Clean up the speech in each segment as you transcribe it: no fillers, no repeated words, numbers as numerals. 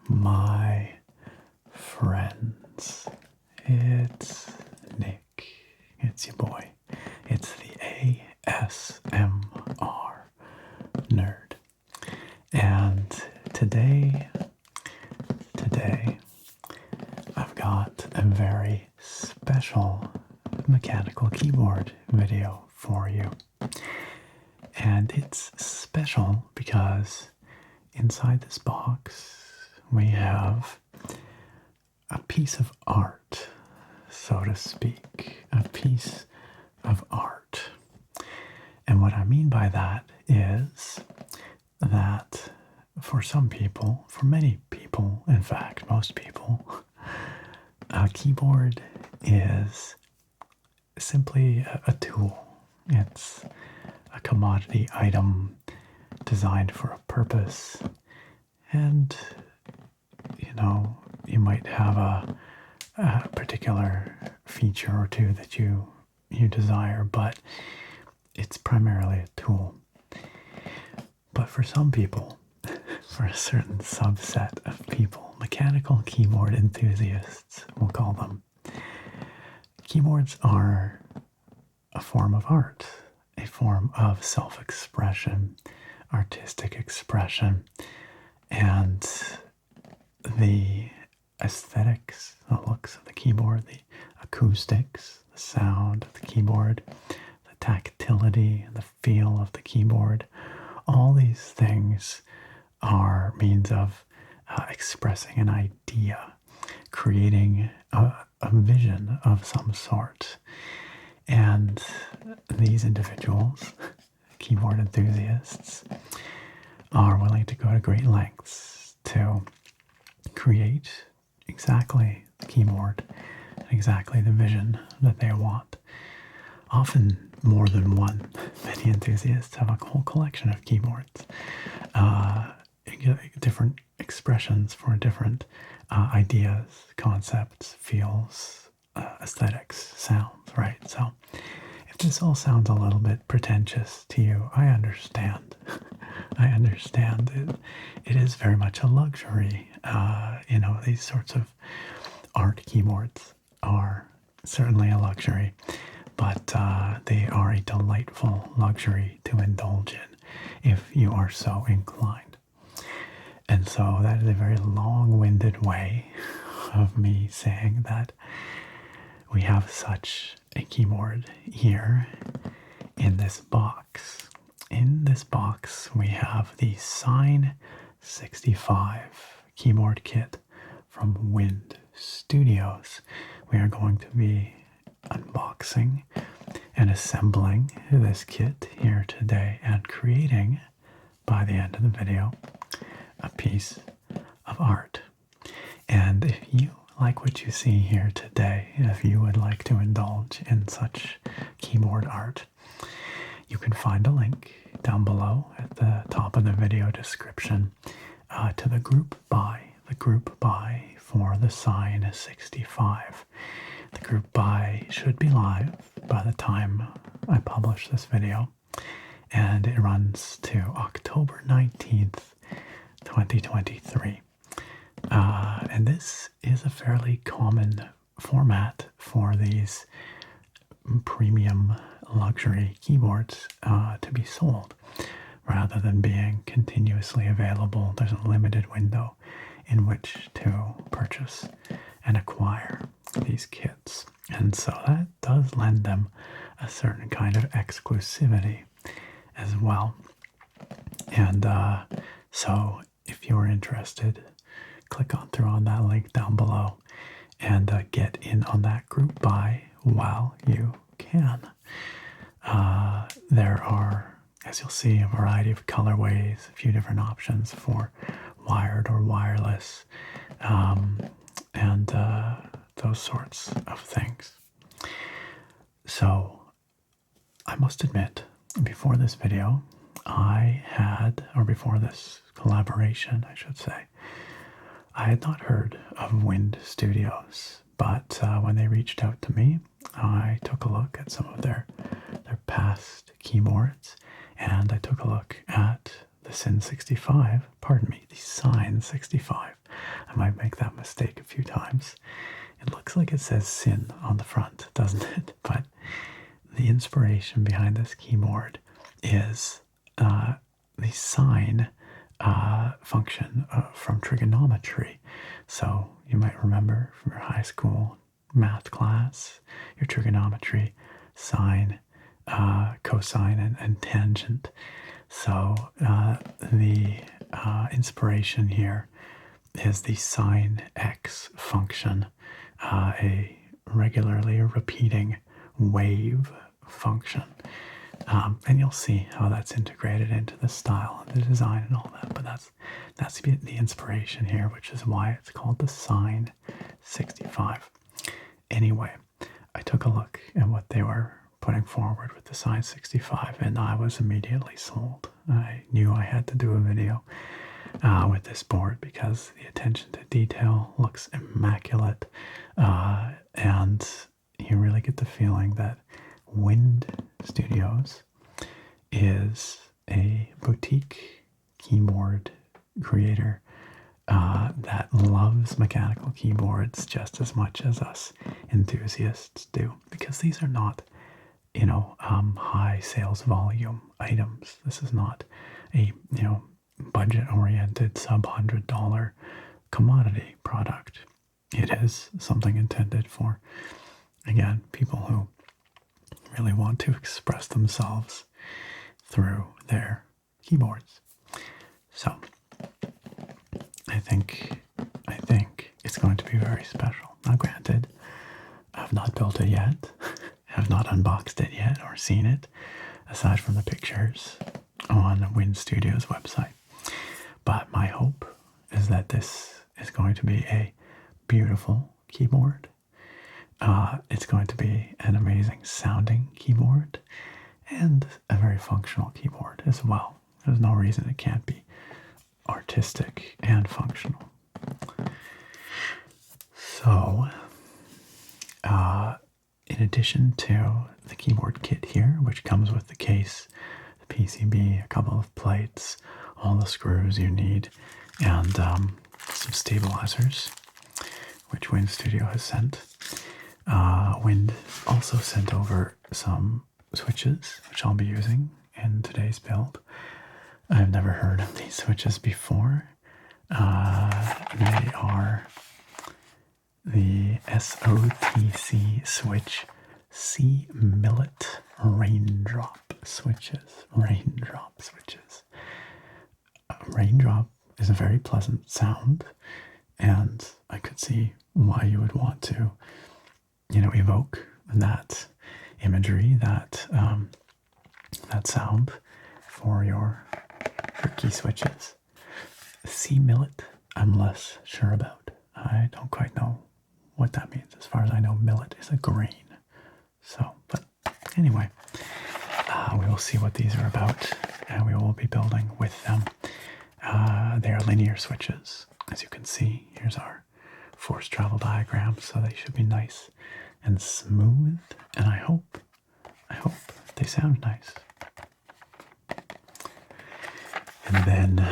my friends. It's Nick. It's your boy. It's the ASMR nerd. And today, I've got a very special mechanical keyboard video for you. And it's special because inside this box we have a piece of art, so to speak, a piece of art. And what I mean by that is that for some people, for many people, in fact, most people, a keyboard is simply a tool. It's a commodity item designed for a purpose. And, you might have a particular feature or two that you desire, but it's primarily a tool. But for some people, for a certain subset of people, mechanical keyboard enthusiasts, we'll call them, keyboards are a form of art, a form of self-expression, artistic expression, and the aesthetics, the looks of the keyboard, the acoustics, the sound of the keyboard, the tactility, the feel of the keyboard, all these things are means of expressing an idea, creating a vision of some sort. And these individuals, keyboard enthusiasts, are willing to go to great lengths to create exactly the keyboard and exactly the vision that they want. Often more than one. Many enthusiasts have a whole collection of keyboards, different expressions for different ideas, concepts, feels, aesthetics, sounds, right? So if this all sounds a little bit pretentious to you, I understand. I understand. It is very much a luxury. These sorts of art keyboards are certainly a luxury, but they are a delightful luxury to indulge in if you are so inclined. And so that is a very long-winded way of me saying that we have such a keyboard here in this box. In this box, we have the SIN65 keyboard kit from Wind Studios. We are going to be unboxing and assembling this kit here today and creating, by the end of the video, a piece of art. And if you like what you see here today, if you would like to indulge in such keyboard art, you can find a link down below at the top of the video description to the group buy for the SIN65. The group buy should be live by the time I publish this video, and it runs to October 19th, 2023. And this is a fairly common format for these premium luxury keyboards to be sold. Rather than being continuously available, there's a limited window in which to purchase and acquire these kits. And so that does lend them a certain kind of exclusivity as well. And so if you're interested, click on through on that link down below and get in on that group buy while you can. There are, as you'll see, a variety of colorways, a few different options for wired or wireless, and those sorts of things. So I must admit, before this video, before this collaboration, I should say, I had not heard of Wind Studios, but when they reached out to me, I took a look at some of their past keyboards, and I took a look at the SIN65, the SIN65, I might make that mistake a few times. It looks like it says SIN on the front, doesn't it? But the inspiration behind this keyboard is the sine function from trigonometry. So you might remember from your high school math class, your trigonometry, sine, cosine, and tangent. So the inspiration here is the sine x function, a regularly repeating wave function. And you'll see how that's integrated into the style and the design and all that. But that's the inspiration here, which is why it's called the SIN65. Anyway, I took a look at what they were putting forward with the SIN65, and I was immediately sold. I knew I had to do a video with this board because the attention to detail looks immaculate, and you really get the feeling that Wind Studios is a boutique keyboard creator that loves mechanical keyboards just as much as us enthusiasts do, because these are not, high sales volume items. This is not a, budget-oriented sub-$100 commodity product. It is something intended for, again, people who really want to express themselves through their keyboards. So I think it's going to be very special. Now, granted, I've not built it yet, have not unboxed it yet or seen it, aside from the pictures on the Wind Studios website. But my hope is that this is going to be a beautiful keyboard. It's going to be an amazing sounding keyboard and a very functional keyboard as well. There's no reason it can't be artistic and functional. So, in addition to the keyboard kit here, which comes with the case, the PCB, a couple of plates, all the screws you need, and some stabilizers, which Wind Studio has sent. Wind also sent over some switches, which I'll be using in today's build. I've never heard of these switches before. They are the SOTC switch C-Millet Raindrop switches. Raindrop switches. Raindrop is a very pleasant sound, and I could see why you would want to, evoke that imagery, that sound for your key switches. C-Millet, I'm less sure about. I don't quite know what that means. As far as I know, millet is a grain. So, but anyway, we will see what these are about, and we will be building with them. They are linear switches. As you can see, here's our force travel diagram, so they should be nice and smooth, and I hope they sound nice. And then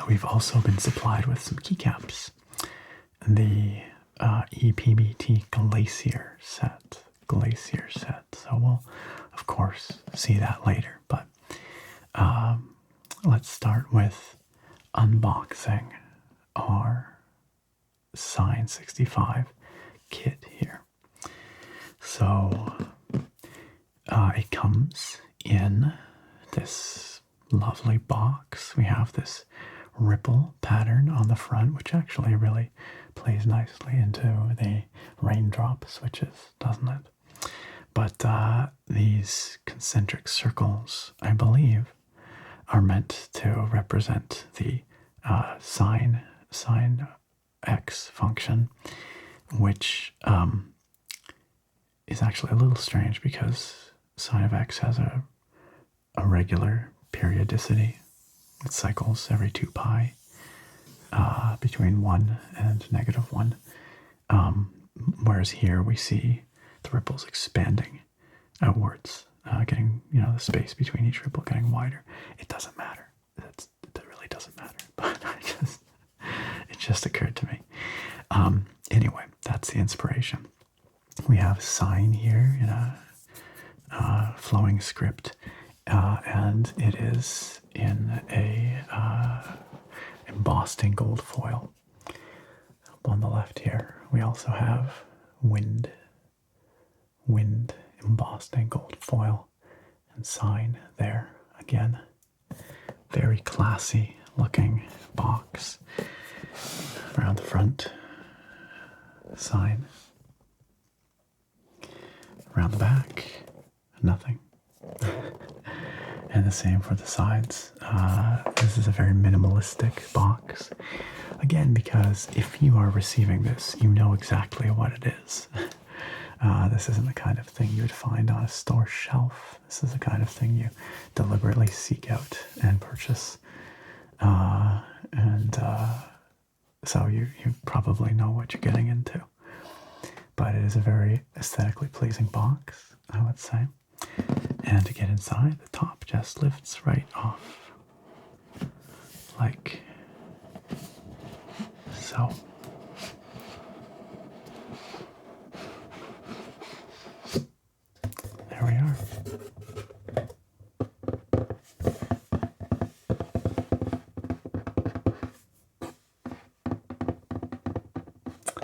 we've also been supplied with some keycaps. The E-PBT Glacier set. So we'll, of course, see that later. But let's start with unboxing our SIN65 kit here. So it comes in this lovely box. We have this ripple pattern on the front, which actually really plays nicely into the raindrop switches, doesn't it? But these concentric circles, I believe, are meant to represent the sine x function, which is actually a little strange because sine of x has a regular periodicity. It cycles every 2 pi between 1 and -1. Whereas here we see the ripples expanding outwards, getting, the space between each ripple getting wider. It doesn't matter. It really doesn't matter. But just occurred to me. Anyway, that's the inspiration. We have a sign here in a flowing script, and it is in a embossed in gold foil. Up on the left here, we also have wind embossed in gold foil, and sign there again. Very classy looking box. Around the front, sign. Around the back, nothing. And the same for the sides. This is a very minimalistic box. Again, because if you are receiving this, you know exactly what it is. This isn't the kind of thing you would find on a store shelf. This is the kind of thing you deliberately seek out and purchase. So you probably know what you're getting into. But it is a very aesthetically pleasing box, I would say. And to get inside, the top just lifts right off. Like so. There we are.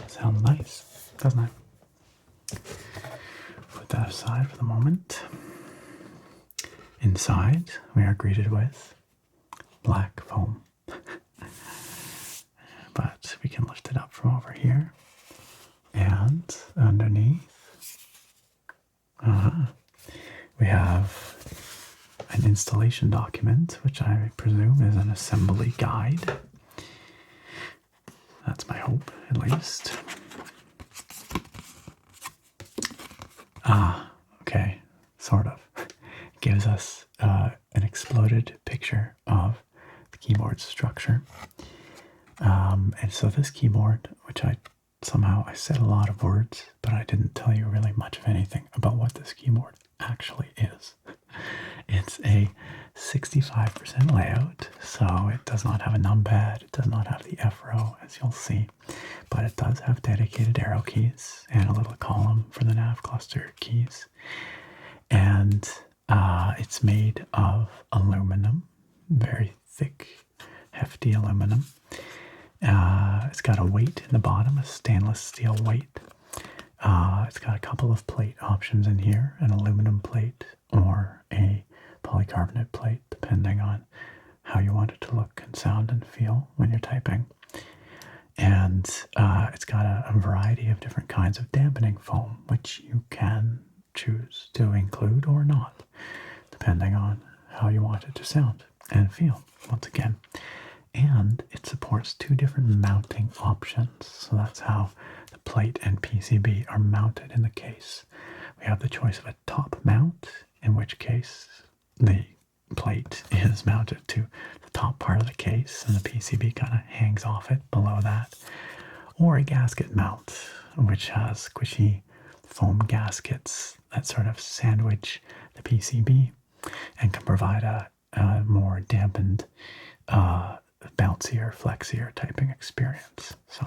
Sounds nice, doesn't it? Put that aside for the moment. Inside, we are greeted with black foam. But we can lift it up from over here. And underneath, we have an installation document, which I presume is an assembly guide. That's my hope, at least. Okay, sort of. It gives us an exploded picture of the keyboard structure. And so this keyboard, which I said a lot of words, but I didn't tell you really much of anything about what this keyboard actually is. It's a 65% layout, so it does not have a numpad, it does not have the F row, as you'll see, but it does have dedicated arrow keys and a little column for the nav cluster keys. And it's made of aluminum, very thick, hefty aluminum. It's got a weight in the bottom, a stainless steel weight. It's got a couple of plate options in here, an aluminum plate or a polycarbonate plate, depending on how you want it to look and sound and feel when you're typing. And it's got a variety of different kinds of dampening foam, which you can choose to include or not, depending on how you want it to sound and feel, once again. And it supports two different mounting options, so that's how the plate and PCB are mounted in the case. We have the choice of a top mount, in which case the plate is mounted to the top part of the case and the PCB kind of hangs off it below that, or a gasket mount, which has squishy foam gaskets that sort of sandwich the PCB and can provide a more dampened, bouncier, flexier typing experience. So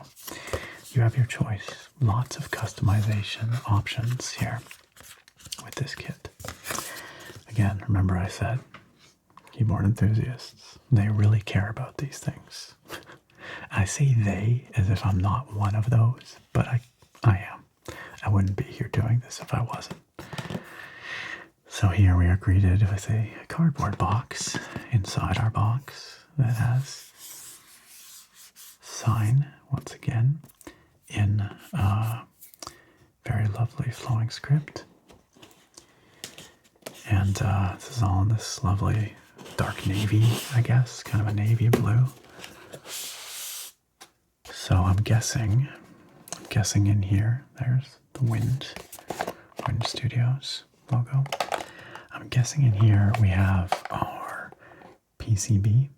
you have your choice. Lots of customization options here with this kit. Again, remember I said keyboard enthusiasts, they really care about these things. I say they as if I'm not one of those, but I am. I wouldn't be here doing this if I wasn't. So here we are greeted with a cardboard box inside our box that has sign, once again, in very lovely flowing script. And this is all in this lovely dark navy, I guess, kind of a navy blue. So I'm guessing in here, there's the Wind Studios logo. I'm guessing in here we have our PCB,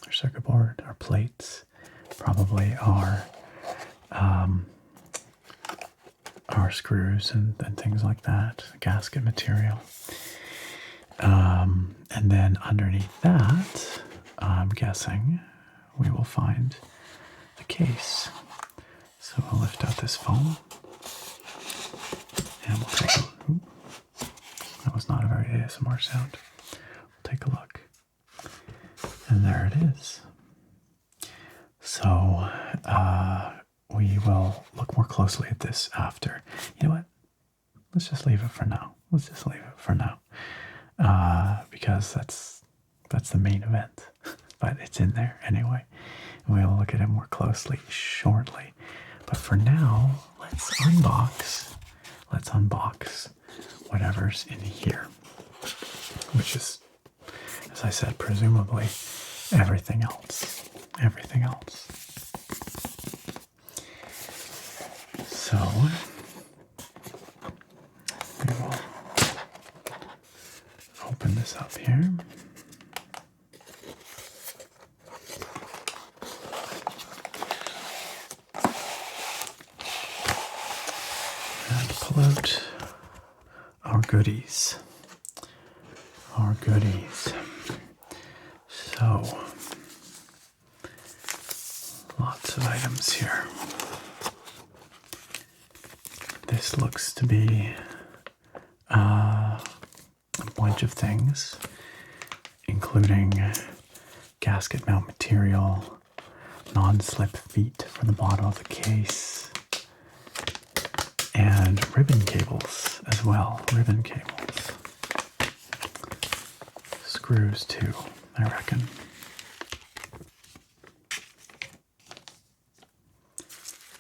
our circuit board, our plates, probably our screws and things like that, gasket material. And then underneath that, I'm guessing we will find the case. So we'll lift out this foam, and we'll take a look. That was not a very ASMR sound. We'll take a look. And there it is. So we will look more closely at this after. You know what? Let's just leave it for now. Because that's the main event. But it's in there anyway. And we'll look at it more closely shortly. But for now, let's unbox whatever's in here. Which is, as I said, presumably everything else. So we will open this up here. And pull out our goodies. So, lots of items here. This looks to be a bunch of things, including gasket mount material, non-slip feet for the bottom of the case, and ribbon cables as well. Screws too, I reckon.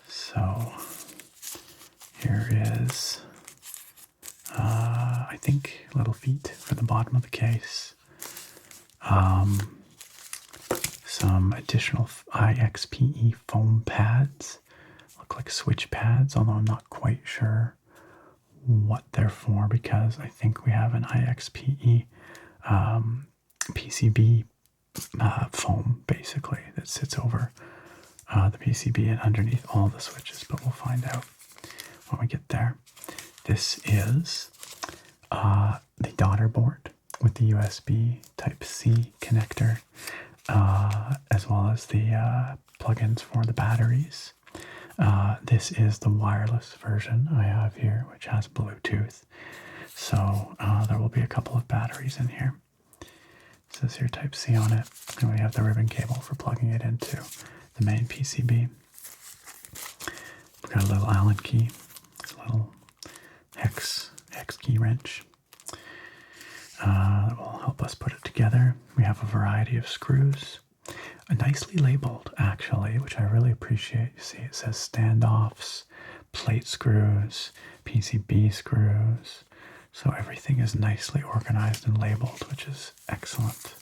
So here is, I think, little feet for the bottom of the case. Some additional IXPE foam pads. Look like switch pads, although I'm not quite sure what they're for because I think we have an IXPE PCB foam basically that sits over the PCB and underneath all the switches, but we'll find out when we get there. This is the daughter board with the USB Type-C connector, as well as the plugins for the batteries. This is the wireless version I have here, which has Bluetooth. So there will be a couple of batteries in here. It says here Type-C on it, and we have the ribbon cable for plugging it into the main PCB. We've got a little Allen key, a little hex key wrench that will help us put it together. We have a variety of screws, nicely labeled actually, which I really appreciate. You see it says standoffs, plate screws, PCB screws. So everything is nicely organized and labeled, which is excellent.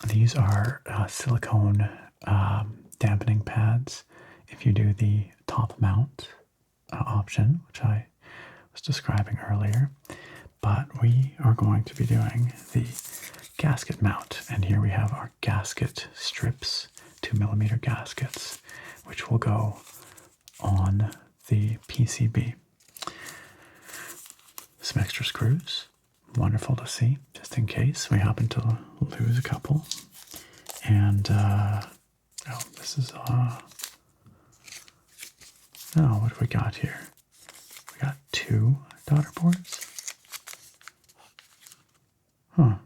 These are silicone dampening pads. If you do the top mount option, which I was describing earlier, but we are going to be doing the gasket mount. And here we have our gasket strips, 2mm gaskets, which will go on the PCB. Some extra screws, wonderful to see, just in case we happen to lose a couple. And, this is, what do we got here? We got 2 daughter boards. Huh.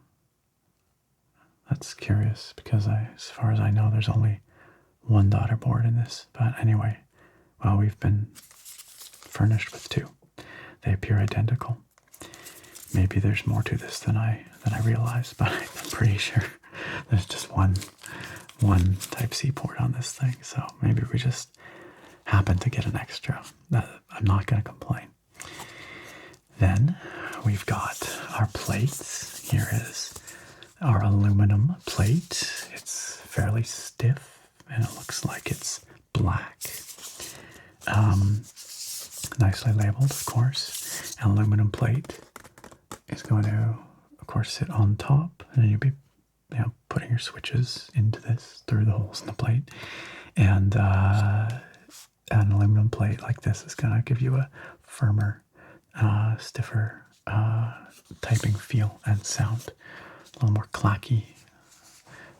That's curious, because as far as I know, there's only 1 daughter board in this. But anyway, well, we've been furnished with 2. They appear identical. Maybe there's more to this than I realized, but I'm pretty sure there's just one Type-C port on this thing. So maybe we just happened to get an extra. I'm not going to complain. Then we've got our plates. Here is our aluminum plate. It's fairly stiff, and it looks like it's black. Nicely labeled, of course. An aluminum plate is going to, of course, sit on top, and you'll be, putting your switches into this through the holes in the plate. And an aluminum plate like this is going to give you a firmer, stiffer typing feel and sound. A little more clacky,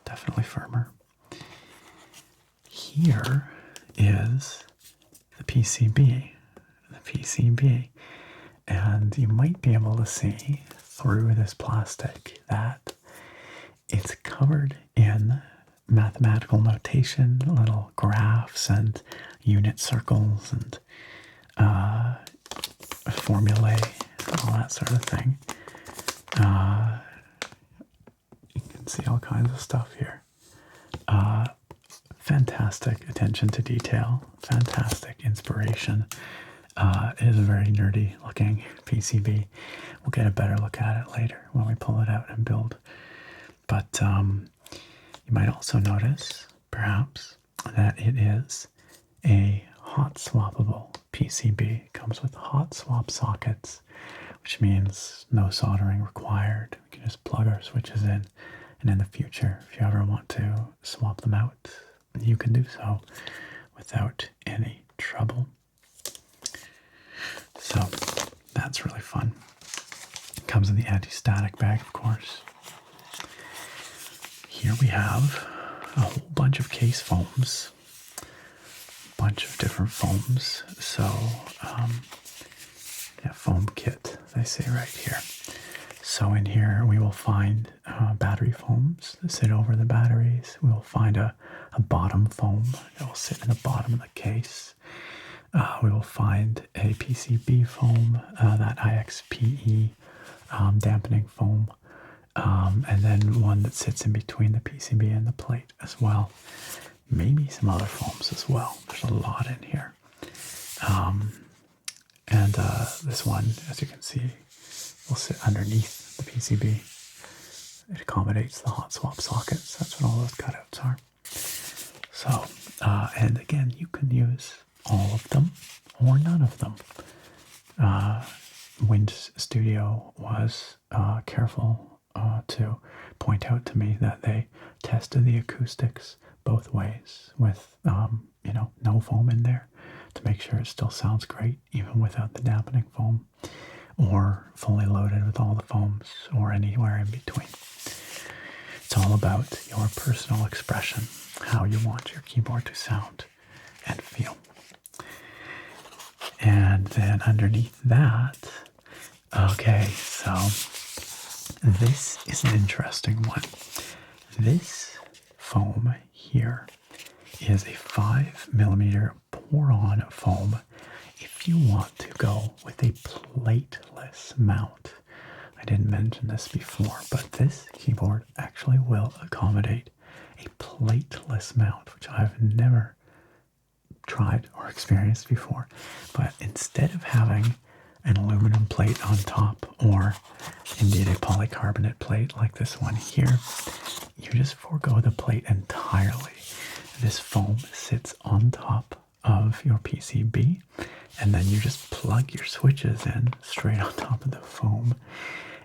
definitely firmer. here is the PCB. And you might be able to see through this plastic that it's covered in mathematical notation, little graphs and unit circles and formulae, all that sort of thing. You can see all kinds of stuff here. Fantastic attention to detail, fantastic inspiration. It is a very nerdy looking PCB. We'll get a better look at it later when we pull it out and build. But you might also notice, perhaps, that it is a hot swappable PCB. It comes with hot swap sockets, which means no soldering required. We can just plug our switches in, and in the future, if you ever want to swap them out, you can do so without any trouble. So that's really fun. It comes in the anti-static bag, of course. Here we have a whole bunch of case foams, a bunch of different foams. So, yeah, foam kit, they say right here. So in here we will find battery foams that sit over the batteries. We will find a bottom foam that will sit in the bottom of the case. We will find a PCB foam, that IXPE dampening foam, and then one that sits in between the PCB and the plate as well. Maybe some other foams as well. There's a lot in here. And this one, as you can see, will sit underneath the PCB. It accommodates the hot swap sockets. That's what all those cutouts are. So, and again, you can use all of them or none of them. Wind Studio was careful to point out to me that they tested the acoustics both ways with, no foam in there to make sure it still sounds great even without the dampening foam, or fully loaded with all the foams, or anywhere in between. It's all about your personal expression, how you want your keyboard to sound and feel. And then underneath that, okay, so this is an interesting one. This foam here is a 5mm pour-on foam if you want to go with a plateless mount. I didn't mention this before, but this keyboard actually will accommodate a plateless mount, which I've never tried or experienced before. But instead of having an aluminum plate on top, or indeed a polycarbonate plate like this one here, you just forego the plate entirely. This foam sits on top of your PCB, and then you just plug your switches in straight on top of the foam,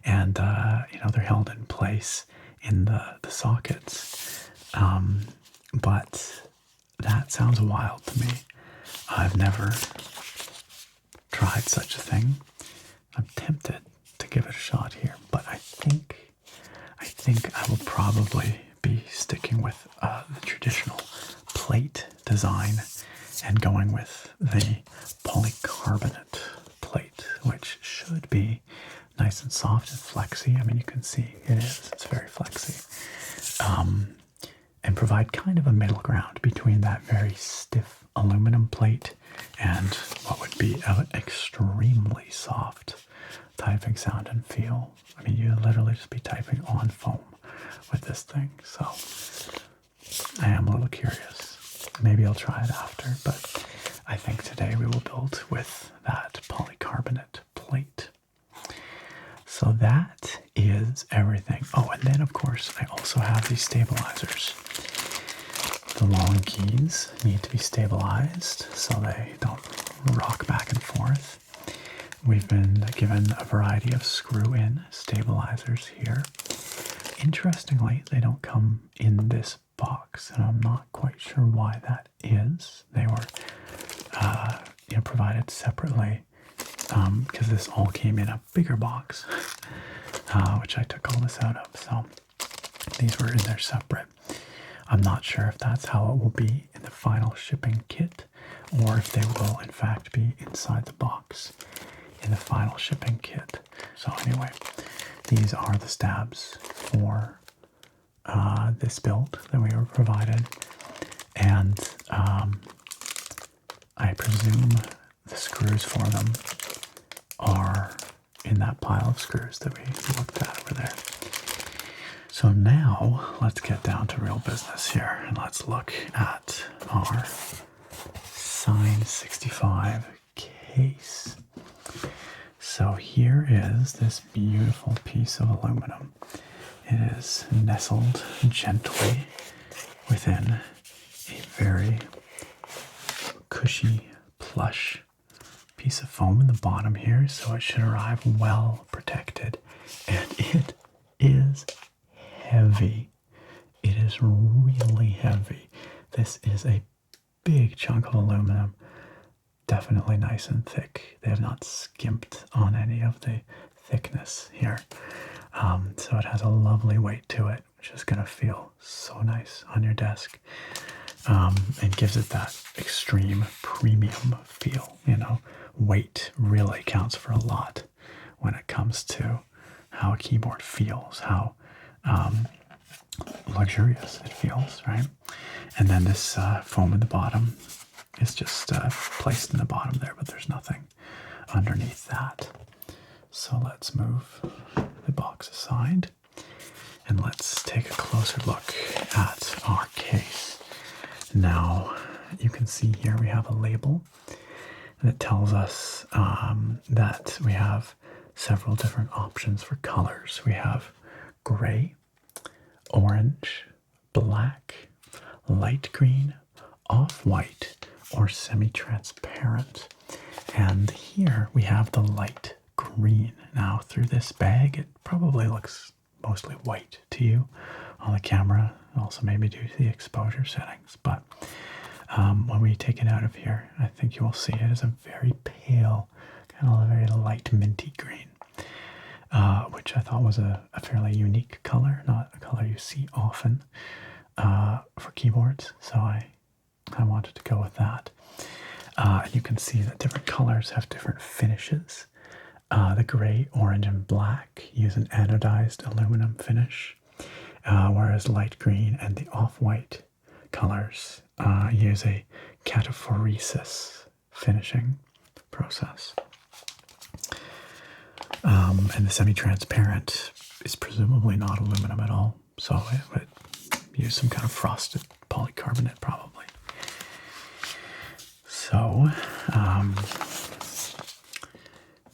and they're held in place in the sockets. But that sounds wild to me. I've never tried such a thing. I'm tempted to give it a shot here, but I think I will probably be sticking with the traditional plate design and going with the polycarbonate plate, which should be nice and soft and flexy. I mean, you can see it is. It's very flexy. And provide kind of a middle ground between that very stiff aluminum plate and what would be an extremely soft typing sound and feel. I mean, you literally just be typing on foam with this thing. So I am a little curious. Maybe I'll try it after, but I think today we will build with that polycarbonate plate. So that is everything. Oh, and then of course I also have these stabilizers. The long keys need to be stabilized so they don't rock back and forth. We've been given a variety of screw-in stabilizers here. Interestingly, they don't come in this box, and I'm not quite sure why that is. They were provided separately because this all came in a bigger box, which I took all this out of. So these were in there separate. I'm not sure if that's how it will be in the final shipping kit, or if they will in fact be inside the box in the final shipping kit. So anyway, these are the stabs for this build that we were provided, and I presume the screws for them are in that pile of screws that we looked at over there. So now let's get down to real business here, and let's look at our SIN65 case. So here is this beautiful piece of aluminum. It is nestled gently within a very cushy, plush piece of foam in the bottom here, so it should arrive well protected. And it is heavy. It is really heavy. This is a big chunk of aluminum, definitely nice and thick. They have not skimped on any of the thickness here. So it has a lovely weight to it, which is going to feel so nice on your desk. And gives it that extreme premium feel. You know, weight really counts for a lot when it comes to how a keyboard feels, how luxurious it feels, right? And then this foam at the bottom is just placed in the bottom there, but there's nothing underneath that. So let's move the box aside and let's take a closer look at our case. Now, you can see here we have a label that tells us that we have several different options for colors. We have gray, orange, black, light green, off-white, or semi-transparent. And here we have the light green. Now, through this bag, it probably looks mostly white to you on the camera, also maybe due to the exposure settings. But when we take it out of here, I think you will see it as a very pale, kind of a very light minty green, which I thought was a fairly unique color, not a color you see often for keyboards. So I wanted to go with that. You can see that different colors have different finishes. The gray, orange, and black use an anodized aluminum finish, whereas light green and the off-white colors use a cataphoresis finishing process. And the semi-transparent is presumably not aluminum at all, so it would use some kind of frosted polycarbonate probably. So,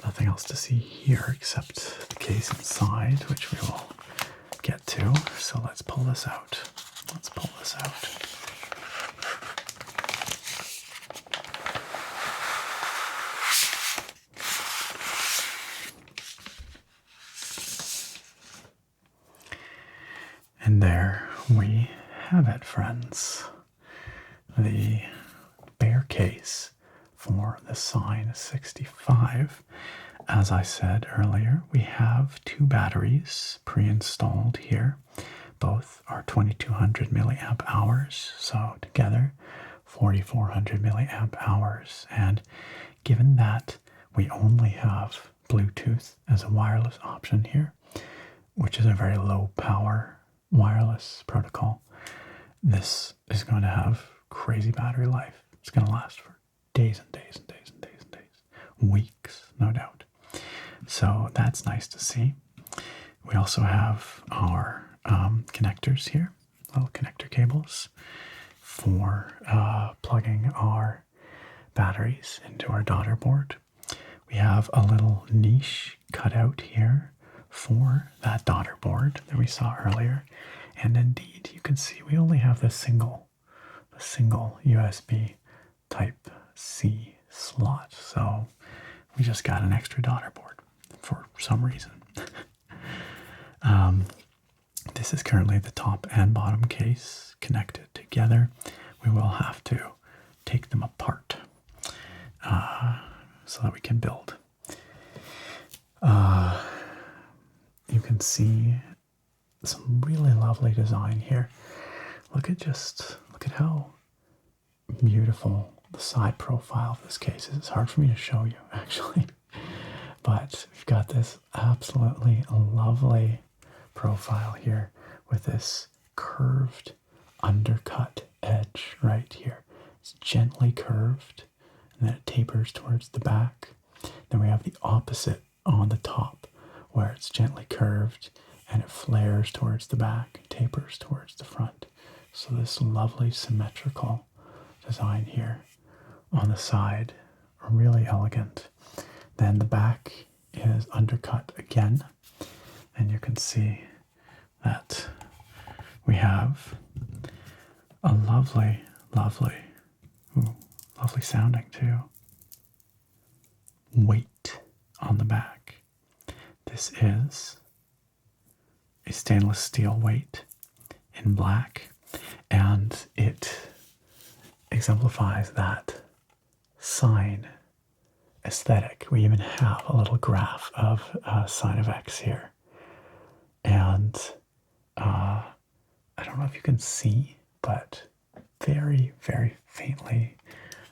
nothing else to see here except the case inside, which we will get to. So let's pull this out. Let's pull this out. And there we have it, friends. The bare case for the SIN65. As I said earlier, we have two batteries pre-installed here. Both are 2200 milliamp hours, so together 4400 milliamp hours. And given that we only have Bluetooth as a wireless option here, which is a very low power wireless protocol, this is going to have crazy battery life. It's going to last for days and days and days and days and days. Weeks, no doubt. So that's nice to see. We also have our connectors here, little connector cables for plugging our batteries into our daughter board. We have a little niche cut out here for that daughter board that we saw earlier. And indeed, you can see we only have the single USB Type-C slot. So we just got an extra daughter board for some reason. This is currently the top and bottom case connected together. We will have to take them apart so that we can build. You can see some really lovely design here. Look at how beautiful the side profile of this case is. It's hard for me to show you, actually. But we've got this absolutely lovely profile here with this curved undercut edge right here. It's gently curved, and then it tapers towards the back. Then we have the opposite on the top, where it's gently curved and it flares towards the back, tapers towards the front. So this lovely symmetrical design here on the side, really elegant. Then the back is undercut again, and you can see that we have a lovely, lovely sounding too, weight on the back. This is a stainless steel weight in black, and it exemplifies that sign aesthetic. We even have a little graph of sign of X here, and I don't know if you can see, but very, very faintly,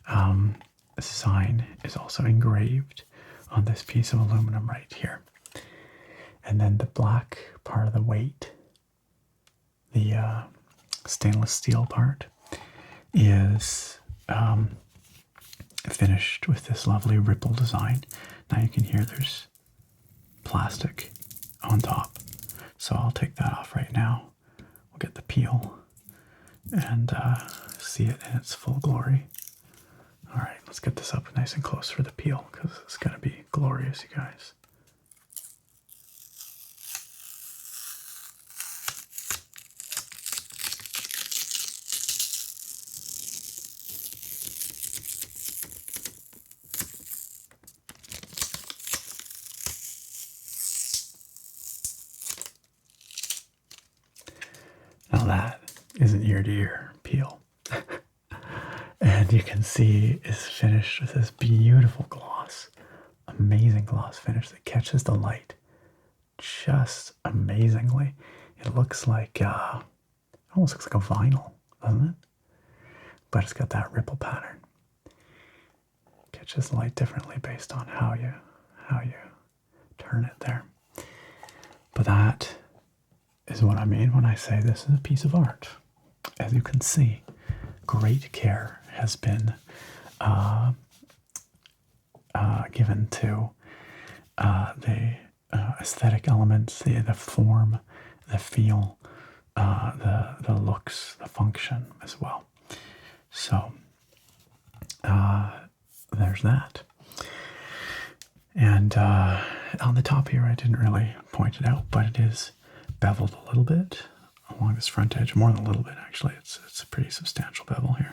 the sign is also engraved on this piece of aluminum right here. And then the black part of the weight, the stainless steel part, is finished with this lovely ripple design. Now you can hear there's plastic on top. So I'll take that off right now. We'll get the peel and see it in its full glory. All right, let's get this up nice and close for the peel, because it's going to be glorious, you guys. Now that is an ear-to-ear peel. And you can see it's finished with this beautiful gloss. Amazing gloss finish that catches the light just amazingly. It looks like, almost looks like a vinyl, doesn't it? But it's got that ripple pattern. Catches the light differently based on how you turn it there. But that is what I mean when I say this is a piece of art. As you can see, great care has been given to the aesthetic elements, the form, the feel, the looks, the function as well. So there's that. And on the top here, I didn't really point it out, but it is beveled a little bit along this front edge, more than a little bit actually. It's a pretty substantial bevel here.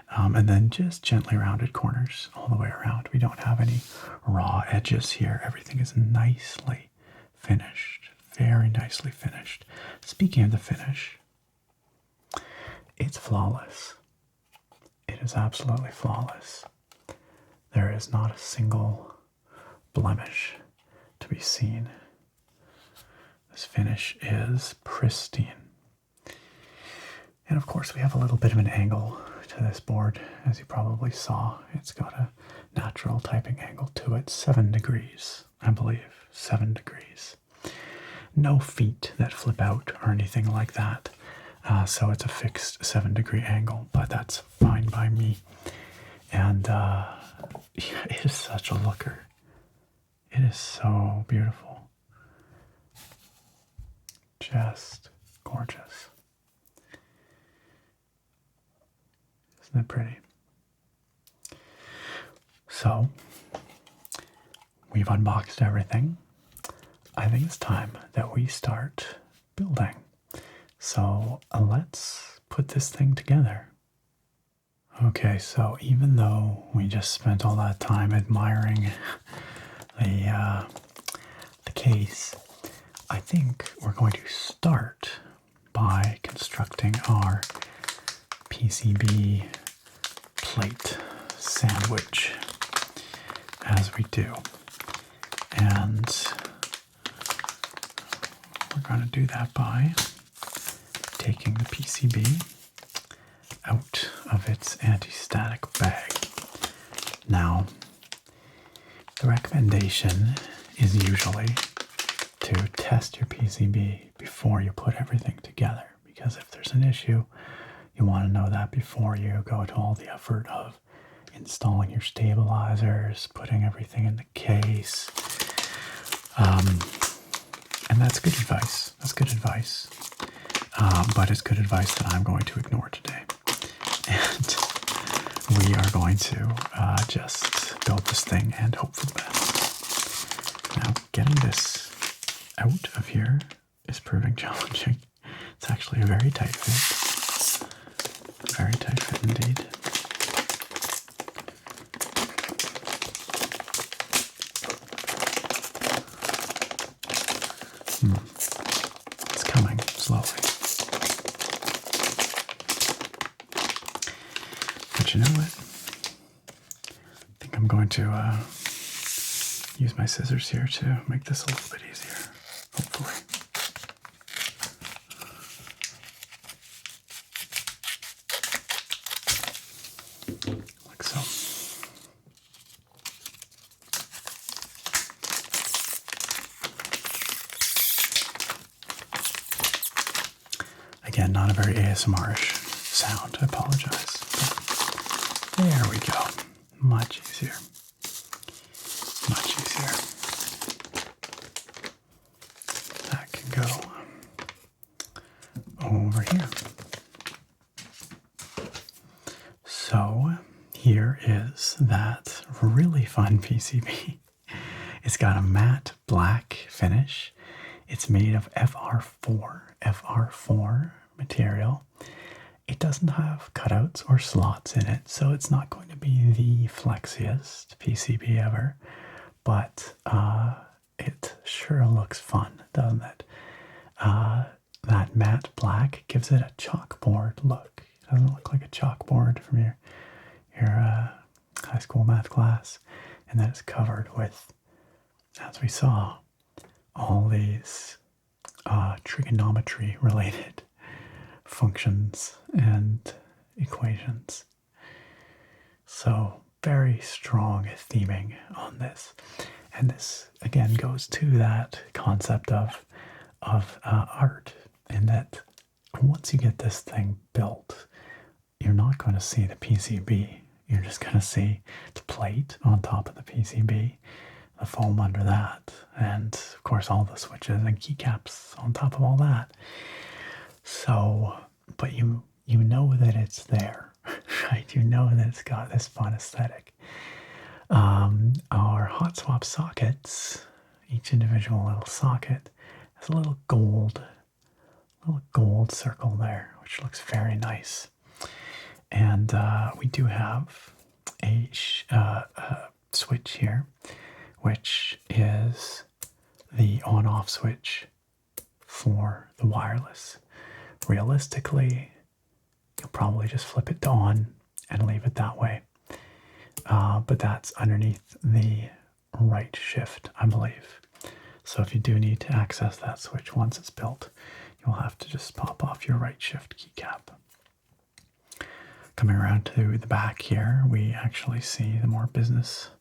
And then just gently rounded corners all the way around. We don't have any raw edges here. Everything is nicely finished, very nicely finished. Speaking of the finish, it's flawless. It is absolutely flawless. There is not a single blemish to be seen. This finish is pristine. And of course, we have a little bit of an angle to this board, as you probably saw. It's got a natural typing angle to it, 7 degrees, I believe, 7 degrees. No feet that flip out or anything like that. So it's a fixed 7-degree angle, but that's fine by me. And it is such a looker. It is so beautiful. Just gorgeous. Isn't it pretty? So, we've unboxed everything. I think it's time that we start building. So, let's put this thing together. Okay, so even though we just spent all that time admiring the case, I think we're going to start by constructing our PCB plate sandwich, as we do. And we're going to do that by taking the PCB out of its anti-static bag. Now, the recommendation is usually to test your PCB before you put everything together, because if there's an issue, you want to know that before you go to all the effort of installing your stabilizers, putting everything in the case. And that's good advice. That's good advice. But it's good advice that I'm going to ignore today. And we are going to just build this thing and hope for the best. Now, getting this out of here is proving challenging. It's actually a very tight fit. Very tight fit indeed. It's coming slowly. But you know what? I think I'm going to use my scissors here to make this a little bit easier, hopefully. Like so. Again, not a very ASMR-ish sound, I apologize. But there we go. Much easier. Much easier. That can go over here. So here is that really fun PCB. It's got a matte black finish. It's made of FR4 material. It doesn't have cutouts or slots in it, so it's not going to be the flexiest PCB ever, but it sure looks fun, doesn't it? That matte black gives it a chalkboard look. It doesn't look like a chalkboard from your high school math class. And then it's covered with, as we saw, all these trigonometry related functions and equations. So very strong theming on this. And this again goes to that concept of art, in that once you get this thing built, you're not going to see the PCB. You're just going to see the plate on top of the PCB, the foam under that, and of course all the switches and keycaps on top of all that. So, but you know that it's there, right? You know that it's got this fun aesthetic. Our hot swap sockets, each individual little socket has a little gold circle there, which looks very nice. And we do have a switch here, which is the on-off switch for the wireless. Realistically, you'll probably just flip it to on and leave it that way. But that's underneath the right shift, I believe. So if you do need to access that switch once it's built, you'll have to just pop off your right shift keycap. Coming around to the back here, we actually see the more business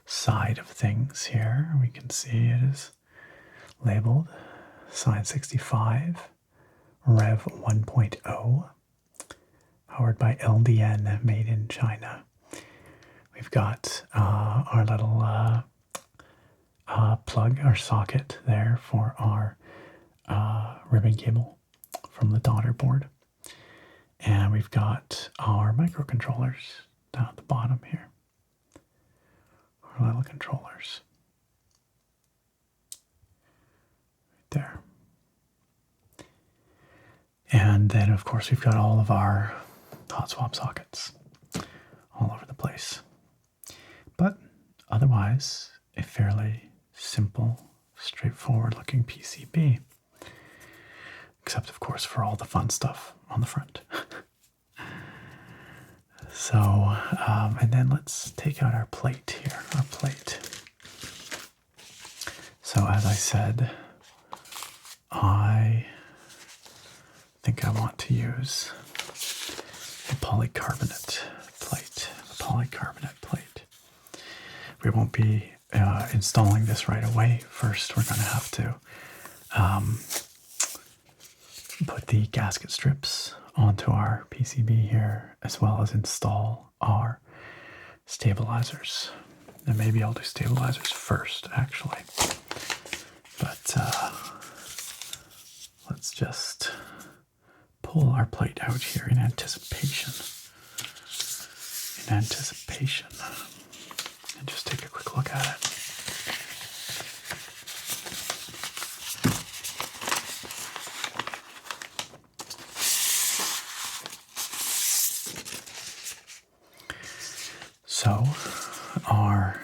side of things here. We can see it is labeled SIN65 Rev 1.0, powered by LDN, made in China. We've got our little plug, our socket there for our ribbon cable from the daughter board. And we've got our microcontrollers down at the bottom here. Our little controllers. Right there. And then, of course, we've got all of our hot swap sockets all over the place. But otherwise, a fairly simple, straightforward looking PCB. Except, of course, for all the fun stuff on the front. So, and then let's take out our plate here, our plate. So, as I said, I think I want to use the polycarbonate plate. We won't be installing this right away. First, we're going to have to put the gasket strips onto our PCB here, as well as install our stabilizers. And maybe I'll do stabilizers first, actually. But let's just pull our plate out here in anticipation. And just take a quick look at it. So our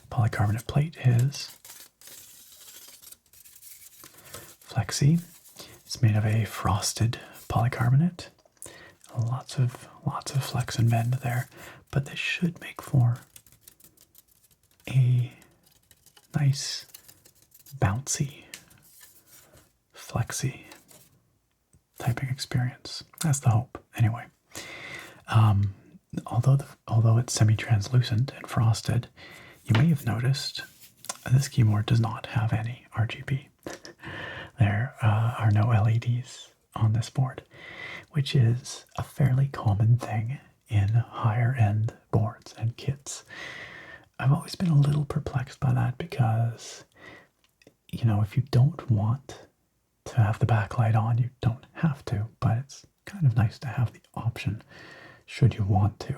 polycarbonate plate is flexi. It's made of a frosted polycarbonate. Lots of flex and bend there, but this should make for a nice bouncy flexi typing experience. That's the hope, anyway. Although it's semi-translucent and frosted, you may have noticed this keyboard does not have any RGB. There are no LEDs on this board, which is a fairly common thing in higher-end boards and kits. I've always been a little perplexed by that because, you know, if you don't want to have the backlight on, you don't have to, but it's kind of nice to have the option should you want to.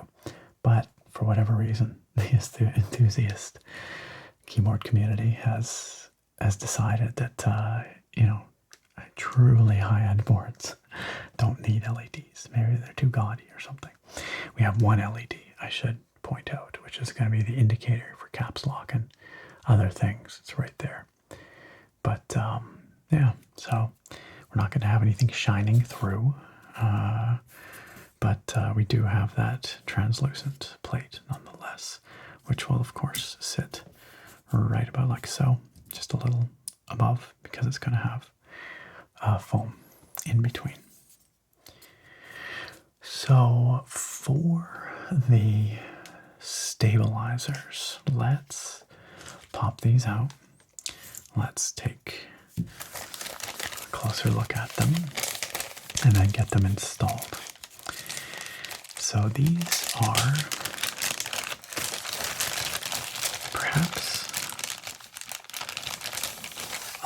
But for whatever reason, the enthusiast keyboard community has decided that, truly high-end boards don't need LEDs. Maybe they're too gaudy or something. We have one LED, I should point out, which is going to be the indicator for caps lock and other things. It's right there. But, yeah, so we're not going to have anything shining through. But we do have that translucent plate nonetheless, which will, of course, sit right about like so, just a little above, because it's going to have foam in between. So for the stabilizers, let's pop these out. Let's take a closer look at them and then get them installed. So these are perhaps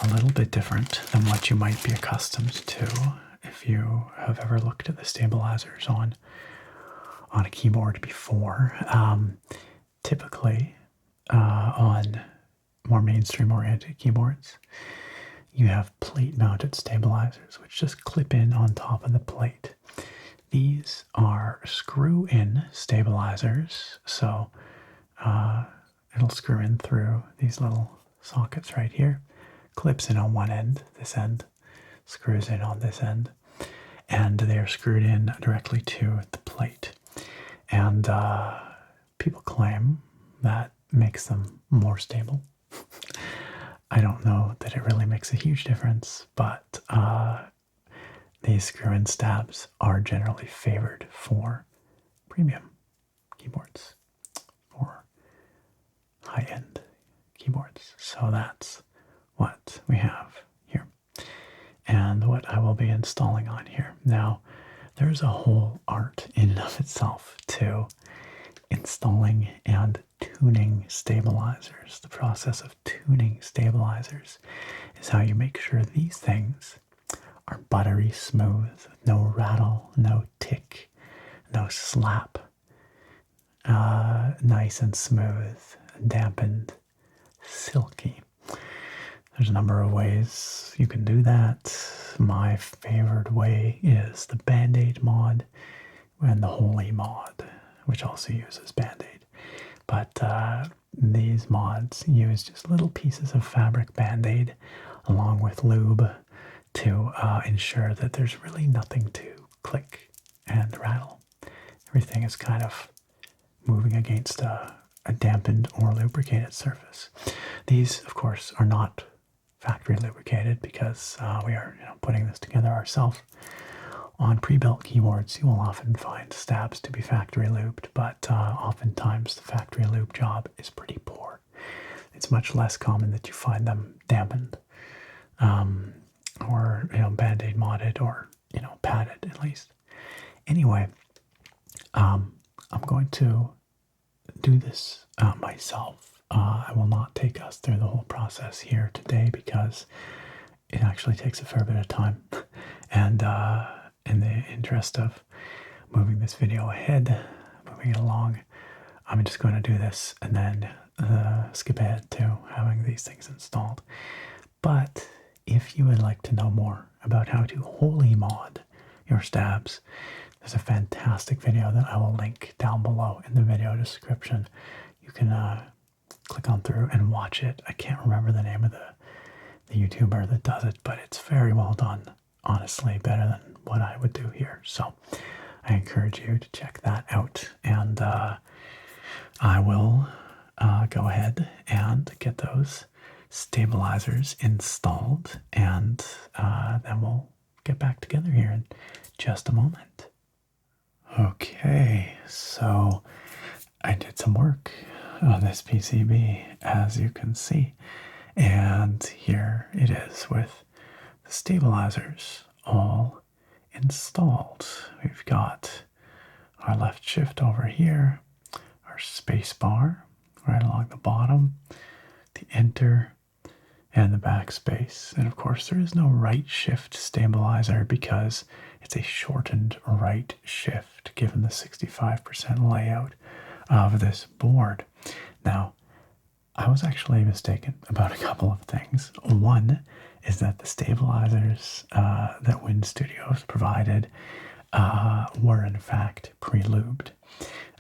a little bit different than what you might be accustomed to if you have ever looked at the stabilizers on a keyboard before. Typically, on more mainstream-oriented keyboards, you have plate-mounted stabilizers, which just clip in on top of the plate. These are screw-in stabilizers, so it'll screw in through these little sockets right here, clips in on one end, this end screws in on this end, and they're screwed in directly to the plate. And people claim that makes them more stable. I don't know that it really makes a huge difference, but these screw-in stabs are generally favored for premium keyboards, for high-end keyboards. So that's what we have here and what I will be installing on here. Now, there's a whole art in and of itself to installing and tuning stabilizers. The process of tuning stabilizers is how you make sure these things are buttery smooth, no rattle, no tick, no slap, nice and smooth, dampened, silky. There's a number of ways you can do that. My favorite way is the Band-Aid mod and the Holy mod, which also uses Band-Aid. But these mods use just little pieces of fabric Band-Aid along with lube to ensure that there's really nothing to click and rattle. Everything is kind of moving against a dampened or lubricated surface. These, of course, are not factory lubricated because we are putting this together ourselves On pre-built keyboards, you will often find stabs to be factory lubed, but oftentimes the factory lube job is pretty poor. It's much less common that you find them dampened, or Band-Aid modded, or padded at least. Anyway, I'm going to do this myself. I will not take us through the whole process here today because it actually takes a fair bit of time, and in the interest of moving this video ahead, moving it along, I'm just going to do this and then skip ahead to having these things installed. But if you would like to know more about how to wholly mod your stabs, there's a fantastic video that I will link down below in the video description. You can click on through and watch it. I can't remember the name of the YouTuber that does it, but it's very well done. Honestly, better than what I would do here. So I encourage you to check that out, and I will go ahead and get those stabilizers installed, and then we'll get back together here in just a moment. Okay, so I did some work on this PCB, as you can see, and here it is with the stabilizers all installed. We've got our left shift over here, our space bar right along the bottom, the enter, and the backspace. And of course there is no right shift stabilizer because it's a shortened right shift given the 65% layout of this board. Now, I was actually mistaken about a couple of things. One is that the stabilizers that Wind Studios provided were in fact pre-lubed.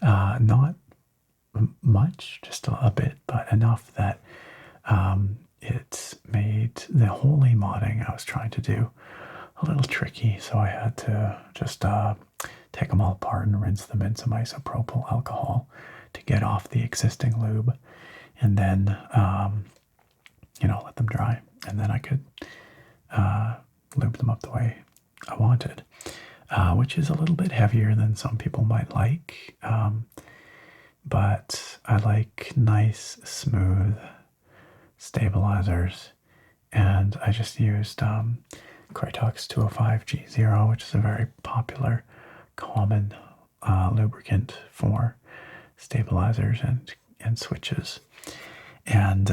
Not much, just a bit, but enough that it made the wholly modding I was trying to do a little tricky, so I had to just take them all apart and rinse them in some isopropyl alcohol to get off the existing lube, and then let them dry, and then I could lube them up the way I wanted, which is a little bit heavier than some people might like, but I like nice, smooth stabilizers, and I just used Krytox 205G0, which is a very popular, common lubricant for stabilizers and switches, and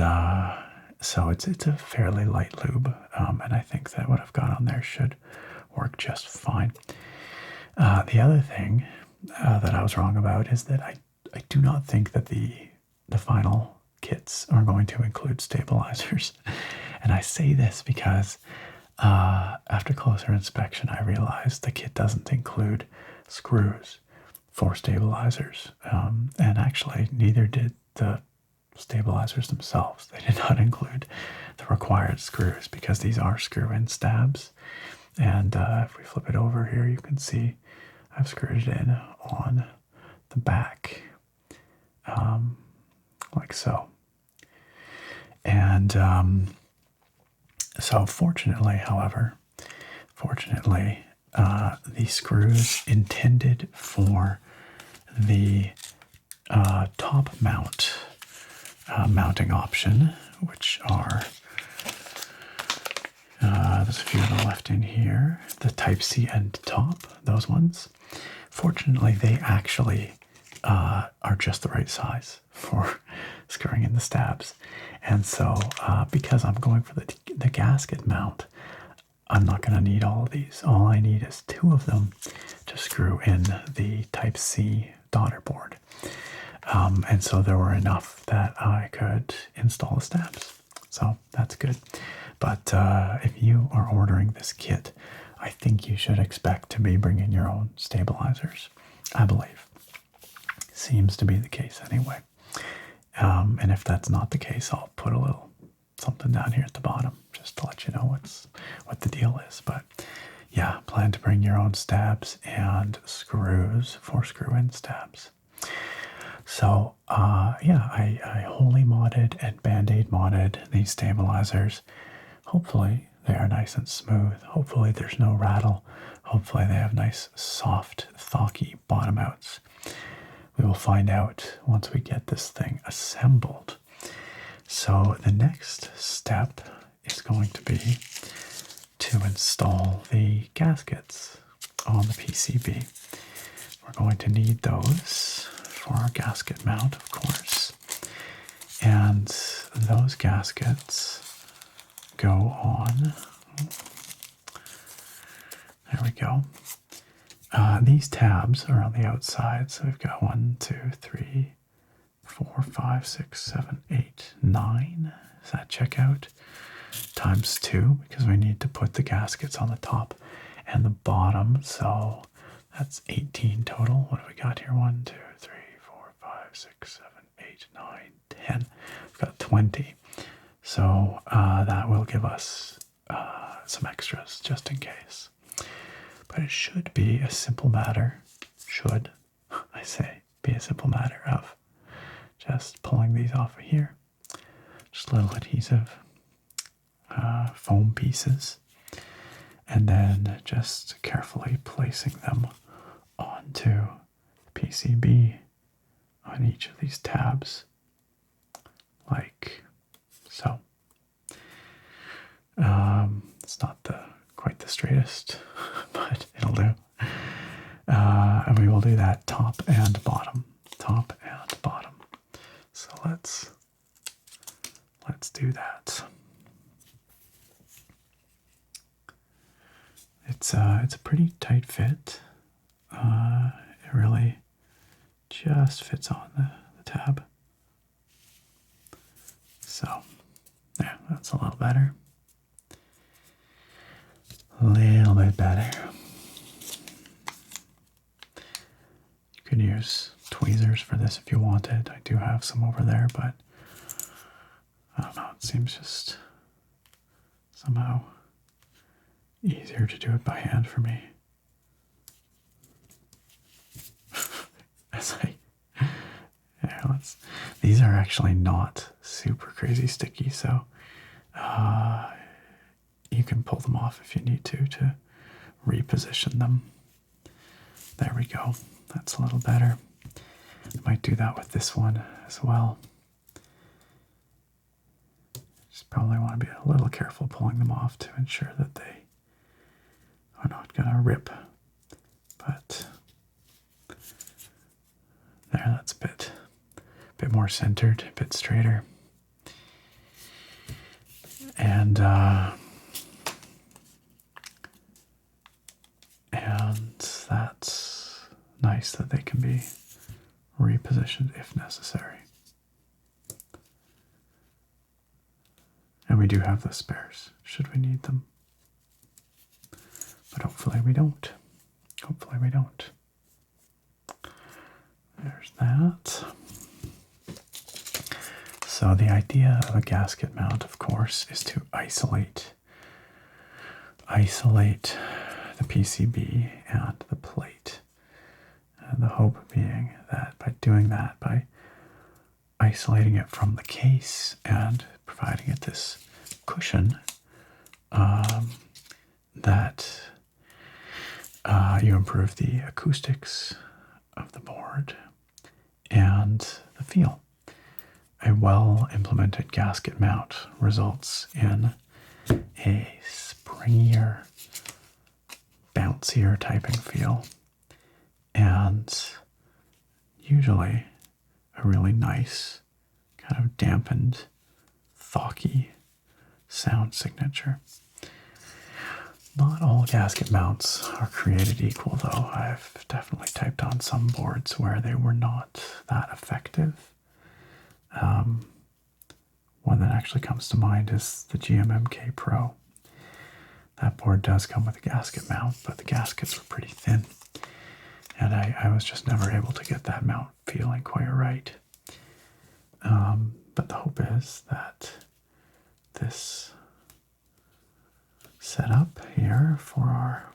so it's a fairly light lube, and I think that what I've got on there should work just fine. The other thing that I was wrong about is that I do not think that the final kits are going to include stabilizers. And I say this because after closer inspection, I realized the kit doesn't include screws for stabilizers. And actually, neither did the stabilizers themselves. They did not include the required screws because these are screw-in stabs. And if we flip it over here, you can see I've screwed it in on the back, like so. And so fortunately, the screws intended for the top mount mounting option, which are, there's a few of them left in here, the Type C end top, those ones. Fortunately, they actually are just the right size for screwing in the stabs. And so because I'm going for the gasket mount, I'm not going to need all of these. All I need is 2 of them to screw in the Type C daughter board. And so there were enough that I could install the stabs. So that's good. But if you are ordering this kit, I think you should expect to be bringing your own stabilizers, I believe. Seems to be the case anyway. And if that's not the case, I'll put a little something down here at the bottom just to let you know what the deal is. But yeah, plan to bring your own stabs and screws for screw-in stabs. So yeah, I wholly modded and Band-Aid modded these stabilizers. Hopefully they are nice and smooth. Hopefully there's no rattle. Hopefully they have nice, soft, thocky bottom outs. We will find out once we get this thing assembled. So the next step is going to be to install the gaskets on the PCB. We're going to need those for our gasket mount, of course. And those gaskets go on. There we go. These tabs are on the outside, so we've got 1, 2, 3, 4, 5, 6, 7, 8, 9. Is that checkout? Times 2, because we need to put the gaskets on the top and the bottom, so that's 18 total. What do we got here? 1, 2, 3, 4, 5, 6, 7, 8, 9, 10. We've got 20. So that will give us some extras just in case. But it should be a simple matter, should, I say, be a simple matter of just pulling these off of here. Just little adhesive foam pieces. And then just carefully placing them onto PCB on each of these tabs, like so. It's not quite the straightest, but it'll do. And we will do that top and bottom, top and bottom. So let's do that. It's a pretty tight fit. It really just fits on the tab. So, yeah, that's a little better. A little bit better. You could use tweezers for this if you wanted. I do have some over there, but I don't know, it seems just somehow easier to do it by hand for me. These are actually not super crazy sticky, so you can pull them off if you need to reposition them. There we go. That's a little better. I might do that with this one as well. Just probably want to be a little careful pulling them off to ensure that they are not going to rip. But there, that's a bit more centered, a bit straighter. And that's nice that they can be repositioned if necessary. And we do have the spares, should we need them. But hopefully we don't. Hopefully we don't. There's that. So the idea of a gasket mount, of course, is to isolate the PCB and the plate. And the hope being that by doing that, by isolating it from the case and providing it this cushion, that you improve the acoustics of the board and the feel. A well-implemented gasket mount results in a springier, bouncier typing feel, and usually a really nice, kind of dampened, thocky sound signature. Not all gasket mounts are created equal, though. I've definitely typed on some boards where they were not that effective. One that actually comes to mind is the GMMK Pro. That board does come with a gasket mount, but the gaskets were pretty thin. And I was just never able to get that mount feeling quite right. But the hope is that this setup here for our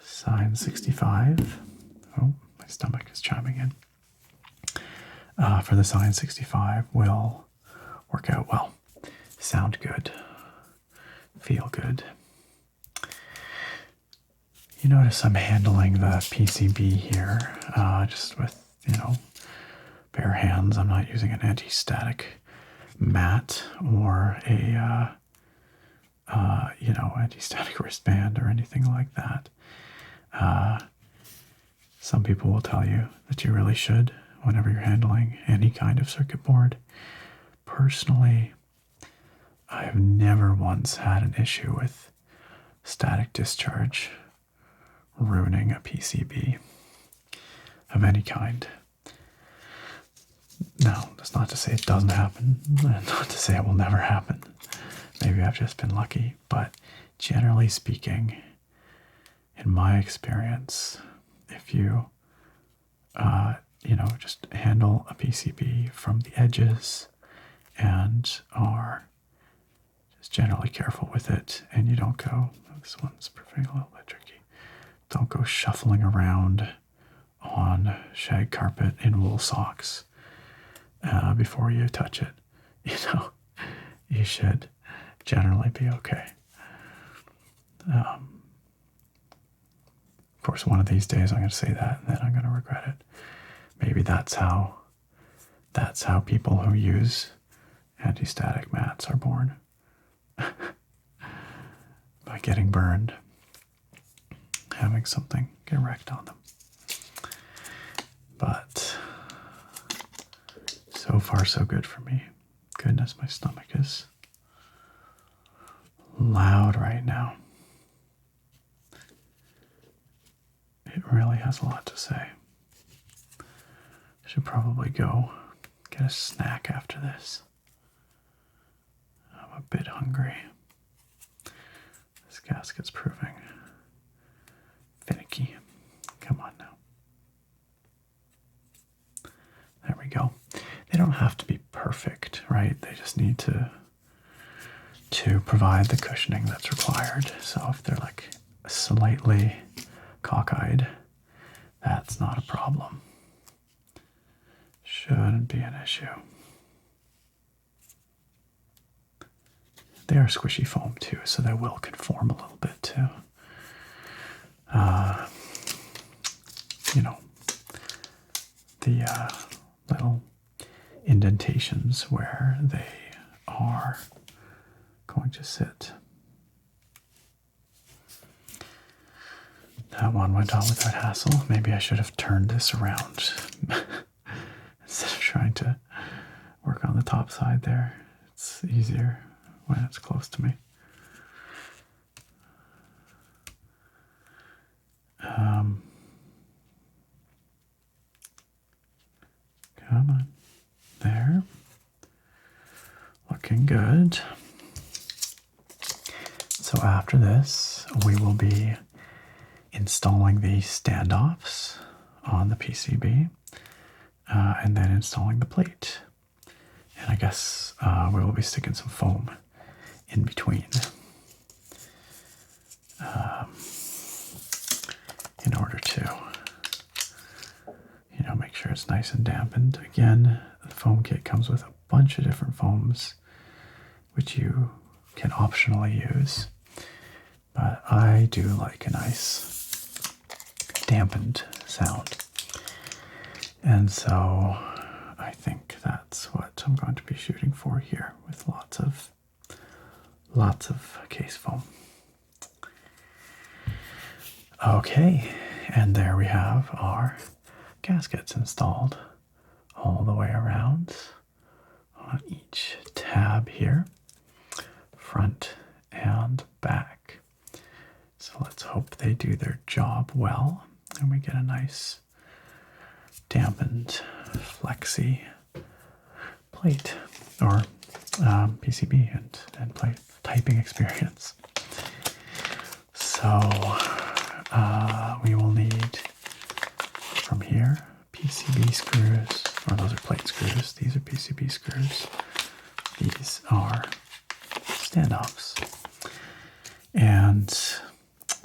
SIN65. Oh, my stomach is chiming in. For the SIN65 will work out well. sound good, feel good. You notice I'm handling the PCB here just with, bare hands. I'm not using an anti-static mat or a, anti-static wristband or anything like that. Some people will tell you that you really should whenever you're handling any kind of circuit board. Personally, I've never once had an issue with static discharge ruining a PCB of any kind. Now, that's not to say it doesn't happen, not to say it will never happen. Maybe I've just been lucky, but generally speaking, in my experience, if you, just handle a PCB from the edges and are just generally careful with it, and you don't go, this one's proving a little bit tricky, don't go shuffling around on shag carpet in wool socks before you touch it. You should generally be okay. Of course, one of these days I'm going to say that, and then I'm going to regret it. Maybe that's how people who use anti-static mats are born. By getting burned, having something get wrecked on them. But so far so good for me. Goodness, my stomach is loud right now. It really has a lot to say. I should probably go get a snack after this. I'm a bit hungry. This gasket's proving finicky. Come on now. There we go. They don't have to be perfect, right? They just need to provide the cushioning that's required. So if they're like slightly cockeyed, that's not a problem. Shouldn't be an issue. They are squishy foam too, so they will conform a little bit to, the little indentations where they are going to sit. That one went on without hassle. Maybe I should have turned this around instead of trying to work on the top side there. It's easier when it's close to me. Come on. There. Looking good. So after this, we will be installing the standoffs on the PCB and then installing the plate. And I guess we will be sticking some foam in between in order to, make sure it's nice and dampened. Again, the foam kit comes with a bunch of different foams, which you can optionally use. But I do like a nice dampened sound. And so I think that's what I'm going to be shooting for here with lots of case foam. Okay, and there we have our gaskets installed all the way around on each tab here, front and back. So let's hope they do their job well and we get a nice dampened flexi plate or PCB and plate typing experience. So we will need from here PCB screws, or those are plate screws. These are PCB screws. These are standoffs. And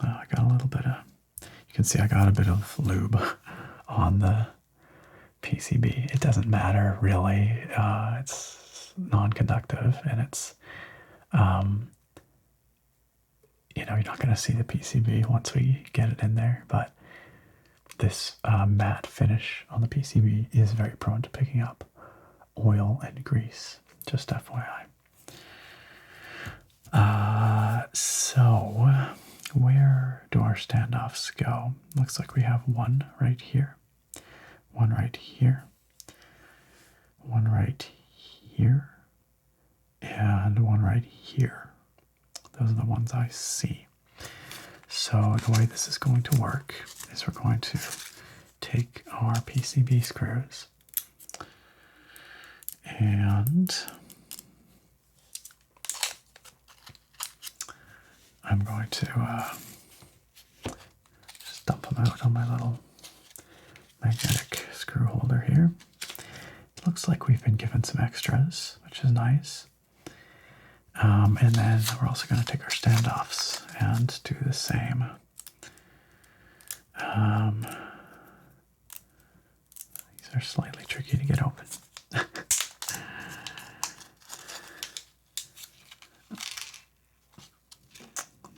I got a little bit of, you can see I got a bit of lube on the PCB. It doesn't matter really. It's non-conductive and it's You know, you're not going to see the PCB once we get it in there, but this matte finish on the PCB is very prone to picking up oil and grease, just FYI. So where do our standoffs go? Looks like we have one right here, one right here, one right here, and one right here. Those are the ones I see. So the way this is going to work is we're going to take our PCB screws and I'm going to just dump them out on my little magnetic screw holder here. It looks like we've been given some extras, which is nice. And then we're also going to take our standoffs and do the same. These are slightly tricky to get open.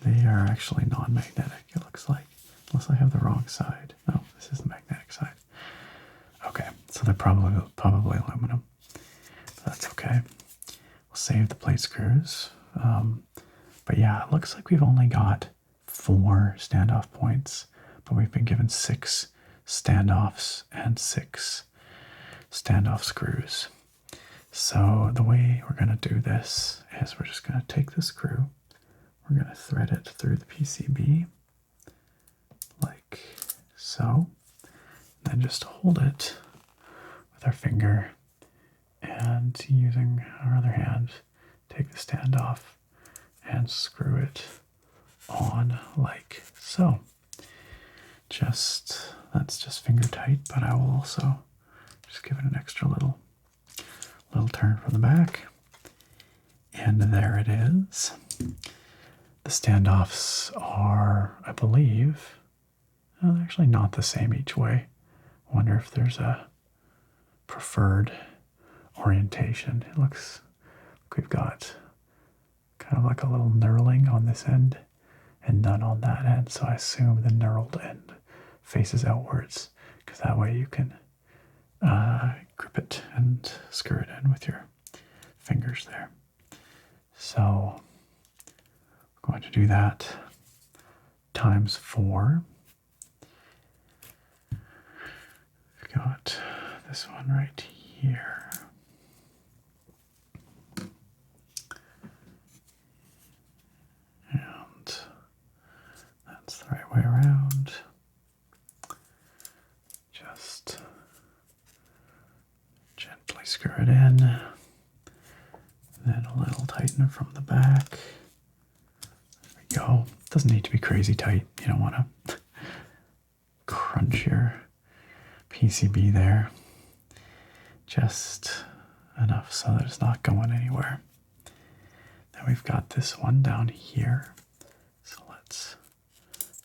They are actually non-magnetic, it looks like, unless I have the wrong side. No, this is the magnetic side. Okay, so they're probably aluminum. But that's okay. We'll save the plate screws. But yeah, it looks like we've only got 4 standoff points, but we've been given 6 standoffs and 6 standoff screws. So the way we're going to do this is we're just going to take the screw, we're going to thread it through the PCB like so, then just hold it with our finger and using our other hand, take the standoff and screw it on like so. That's just finger tight, but I will also just give it an extra little turn from the back. And there it is. The standoffs are, I believe, they're actually not the same each way. I wonder if there's a preferred orientation. It looks like we've got kind of like a little knurling on this end and none on that end, so I assume the knurled end faces outwards, because that way you can grip it and screw it in with your fingers there. So we're going to do that times 4. We've got this one right here. And that's the right way around. Just gently screw it in. Then a little tighten from the back. There we go. Doesn't need to be crazy tight. You don't want to crunch your PCB there. Just enough so that it's not going anywhere. Then we've got this one down here. So let's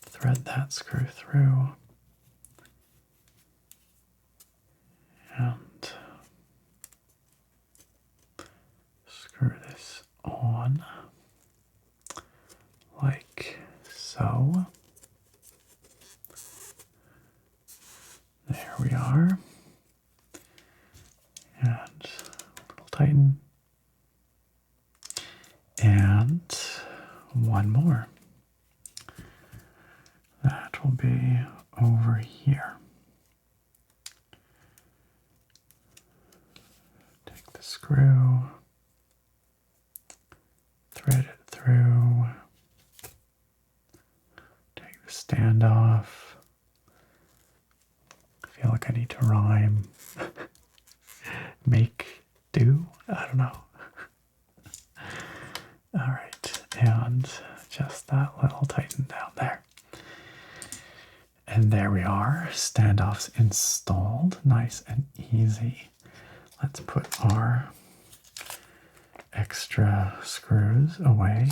thread that screw through. And screw this on like so. There we are. And a little tighten. And one more. That will be over here. Take the screw, thread it through, take the stand off. I feel like I need to rhyme. Make do? I don't know. All right, and just that little tighten down there. And there we are, standoffs installed, nice and easy. Let's put our extra screws away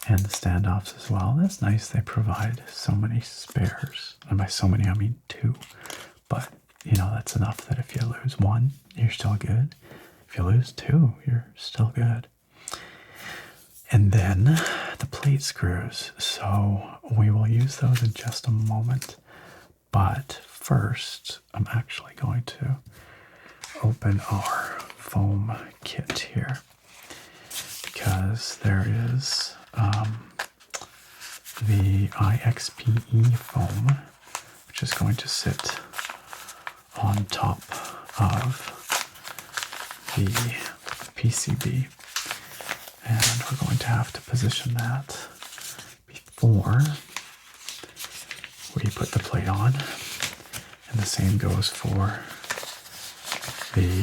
and the standoffs as well. That's nice, they provide so many spares. And by so many, I mean 2. But, you know, that's enough that if you lose one, you're still good. If you lose 2, you're still good. And then the plate screws. So we will use those in just a moment. But first, I'm actually going to open our foam kit here, because there is the IXPE foam, which is going to sit on top of the PCB. And we're going to have to position that before we put the plate on. And the same goes for the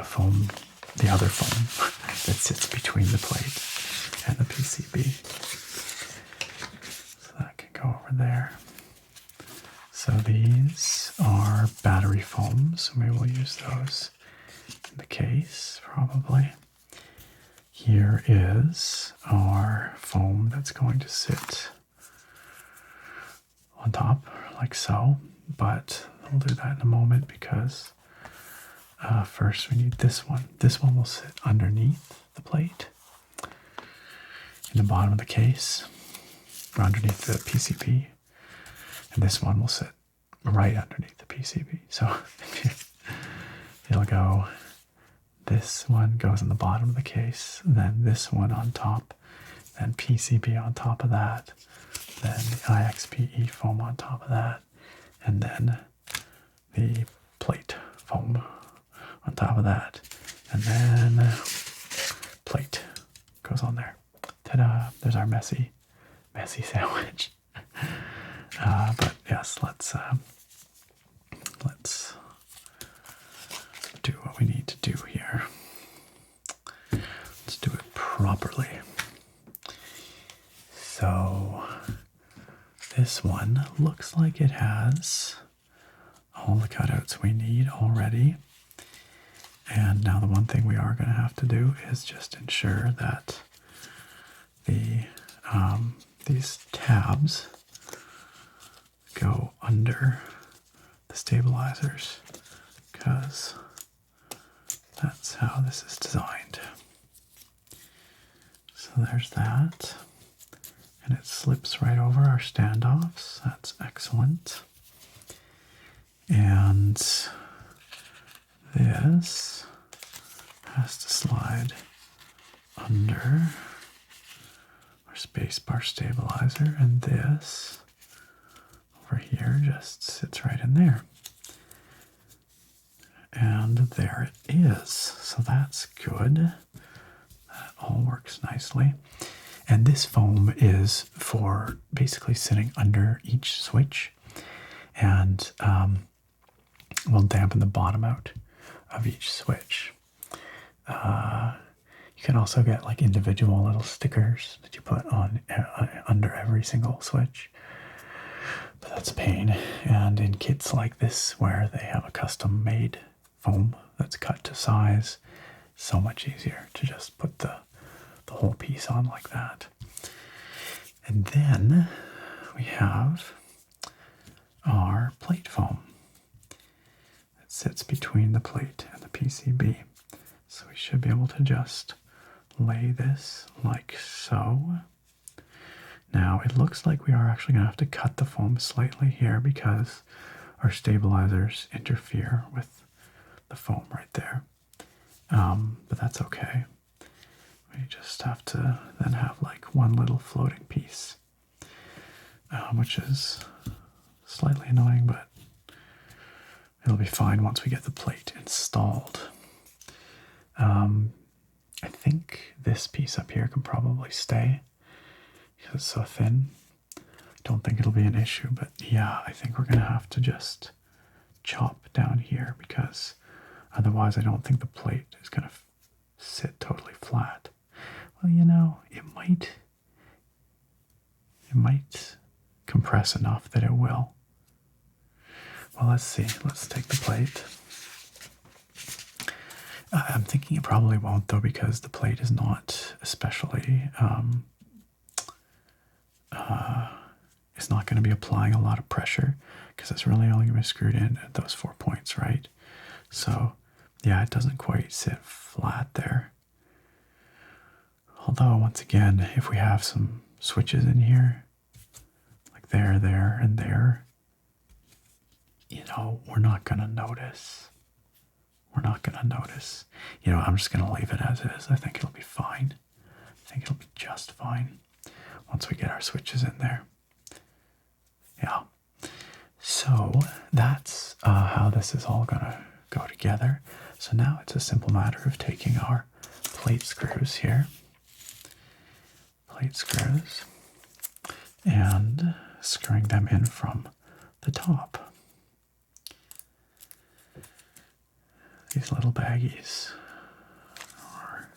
foam, the other foam that sits between the plate and the PCB. So that can go over there. So these are battery foams, and we will use those in the case, probably. Here is our foam that's going to sit on top, like so, but we'll do that in a moment because first we need this one. This one will sit underneath the plate in the bottom of the case, or underneath the PCB, and this one will sit right underneath the PCB. So it'll go, this one goes in the bottom of the case, then this one on top, then PCB on top of that, then the IXPE foam on top of that, and then the plate foam on top of that, and then plate goes on there. Ta-da! There's our messy sandwich. But yes, let's do what we need to do here. Let's do it properly. So this one looks like it has all the cutouts we need already. And now the one thing we are going to have to do is just ensure that these tabs go under the stabilizers, because that's how this is designed. So there's that. And it slips right over our standoffs. That's excellent. And this has to slide under our spacebar stabilizer, and this over here just sits right in there. And there it is. So that's good. That all works nicely. And this foam is for basically sitting under each switch, and will dampen the bottom out of each switch. You can also get like individual little stickers that you put on under every single switch, but that's a pain. And in kits like this, where they have a custom made foam that's cut to size, so much easier to just put the whole piece on like that. And then we have our plate foam that sits between the plate and the PCB. So we should be able to just lay this like so. Now it looks like we are actually going to have to cut the foam slightly here because our stabilizers interfere with the foam right there. But that's okay. We just have to then have like one little floating piece, which is slightly annoying, but it'll be fine once we get the plate installed. I think this piece up here can probably stay because it's so thin. I don't think it'll be an issue, but yeah, I think we're going to have to just chop down here because otherwise I don't think the plate is going to sit totally flat. Well, you know, it might compress enough that it will. Well, let's see. Let's take the plate. I'm thinking it probably won't, though, because the plate is not especially, it's not going to be applying a lot of pressure because it's really only going to be screwed in at those 4 points, right? So Yeah, it doesn't quite sit flat there. Although, once again, if we have some switches in here, like there, and there, you know, we're not going to notice. We're not going to notice. You know, I'm just going to leave it as is. I think it'll be fine. I think it'll be just fine once we get our switches in there. Yeah. So that's how this is all going to go together. So now it's a simple matter of taking our plate screws here, and screwing them in from the top. These little baggies are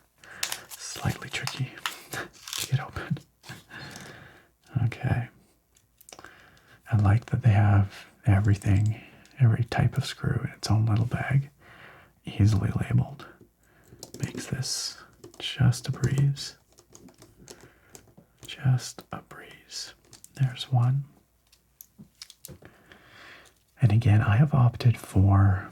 slightly tricky to get open. Okay. I like that they have everything, every type of screw in its own little bag, easily labeled. Makes this just a breeze. Just a breeze. There's one. And again, I have opted for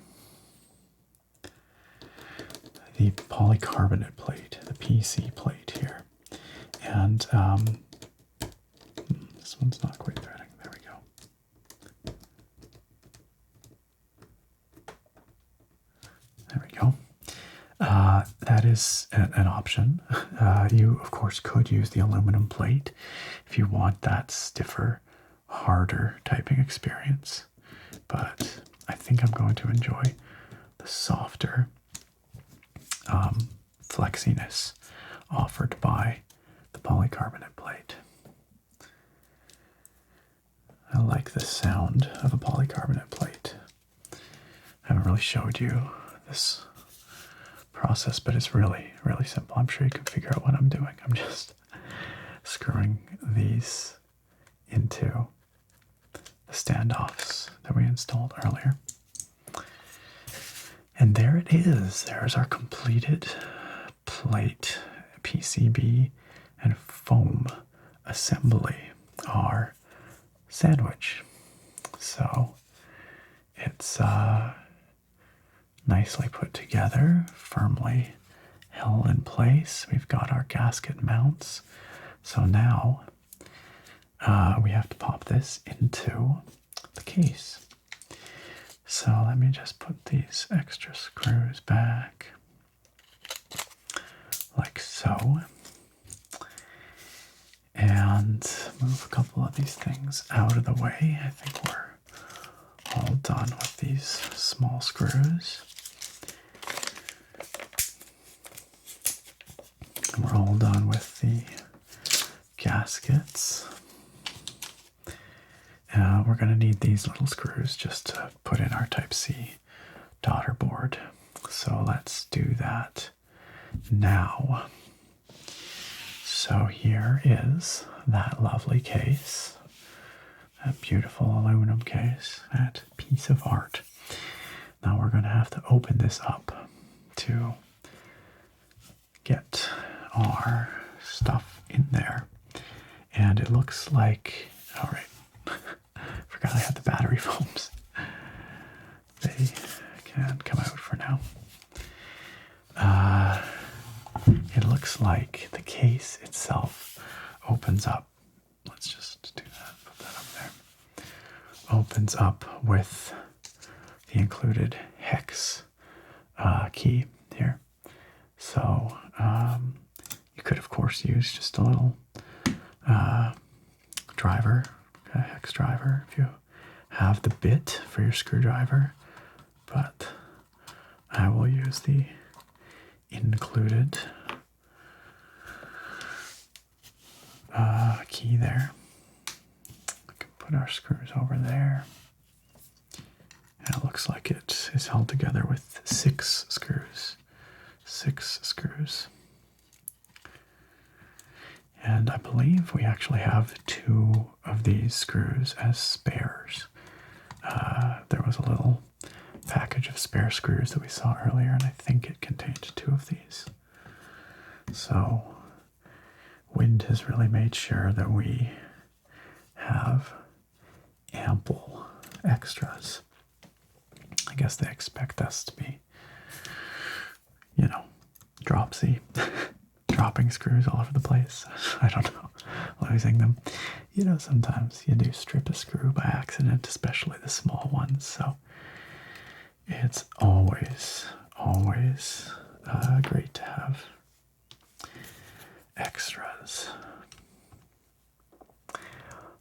the polycarbonate plate, the PC plate here. And this one's not quite threading. There we go. There we go. That is an option. You, of course, could use the aluminum plate if you want that stiffer, harder typing experience. But I think I'm going to enjoy the softer flexiness offered by the polycarbonate plate. I like the sound of a polycarbonate plate. I haven't really showed you this process, but it's really, really simple. I'm sure you can figure out what I'm doing. I'm just screwing these into the standoffs that we installed earlier. And there it is. There's our completed plate PCB and foam assembly, our sandwich. So it's nicely put together, firmly held in place. We've got our gasket mounts. So now we have to pop this into the case. So let me just put these extra screws back like so, and move a couple of these things out of the way. I think we're all done with these small screws. And we're all done with the gaskets. We're going to need these little screws just to put in our Type-C daughter board. So let's do that now. So here is that lovely case, that beautiful aluminum case, that piece of art. Now we're going to have to open this up to get our stuff in there. And it looks like, all right, forgot I had the battery foams. They can come out for now. It looks like the case itself opens up. Let's just do that, put that up there. Opens up with the included hex key here. So you could, of course, use just a little driver, a hex driver, if you have the bit for your screwdriver, but I will use the included key there. We can put our screws over there. And it looks like it is held together with 6 screws. 6 screws. And I believe we actually have 2 of these screws as spares. There was a little package of spare screws that we saw earlier, and I think it contained 2 of these. So Wind has really made sure that we have ample extras. I guess they expect us to be dropsy, dropping screws all over the place. I don't know, losing them. You know, sometimes you do strip a screw by accident, especially the small ones. So it's always great to have extras.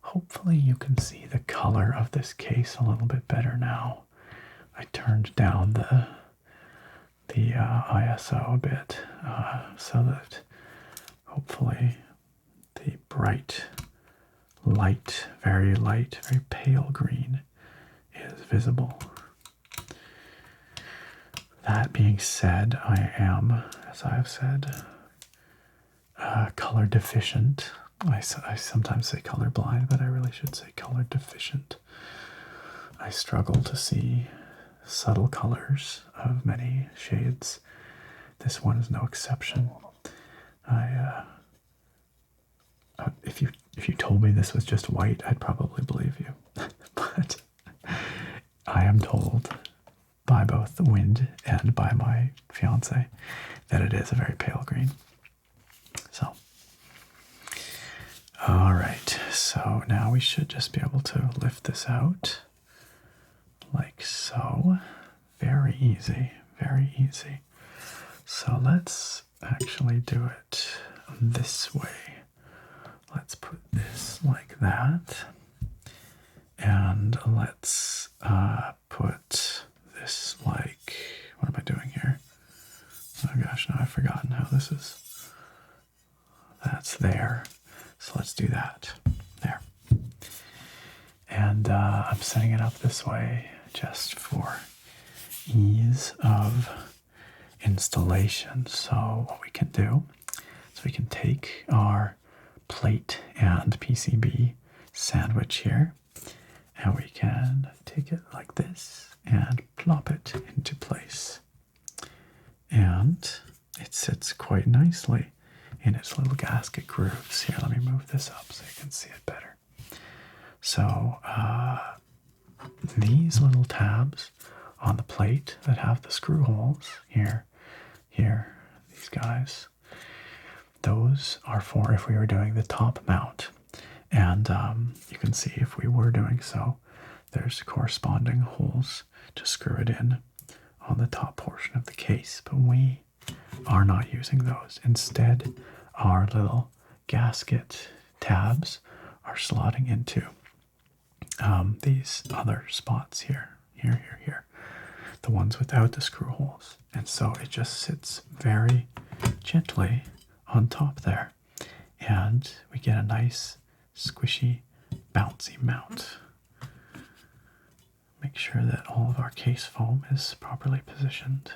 Hopefully you can see the color of this case a little bit better now. I turned down the ISO a bit so that hopefully the bright, light, very pale green is visible. That being said, I am, as I have said, color deficient. I sometimes say colorblind, but I really should say color deficient. I struggle to see subtle colors of many shades. This one is no exception. If you told me this was just white, I'd probably believe you. But I am told by both the wind and by my fiance that it is a very pale green. So, all right. So now we should just be able to lift this out like so. Very easy, very easy. So let's actually do it this way. Let's put this like that. And let's put this like, what am I doing here? Oh gosh, now I've forgotten how this is. That's there. So let's do that. There. And I'm setting it up this way just for ease of installation. So what we can do is we can take our plate and PCB sandwich here, and we can take it like this and plop it into place. And it sits quite nicely in its little gasket grooves. Here, let me move this up so you can see it better. So these little tabs on the plate that have the screw holes here, these guys, those are for if we were doing the top mount. And you can see if we were doing so, there's corresponding holes to screw it in on the top portion of the case, but we are not using those. Instead, our little gasket tabs are slotting into these other spots here, the ones without the screw holes. And so it just sits very gently on top there, and we get a nice squishy, bouncy mount. Make sure that all of our case foam is properly positioned.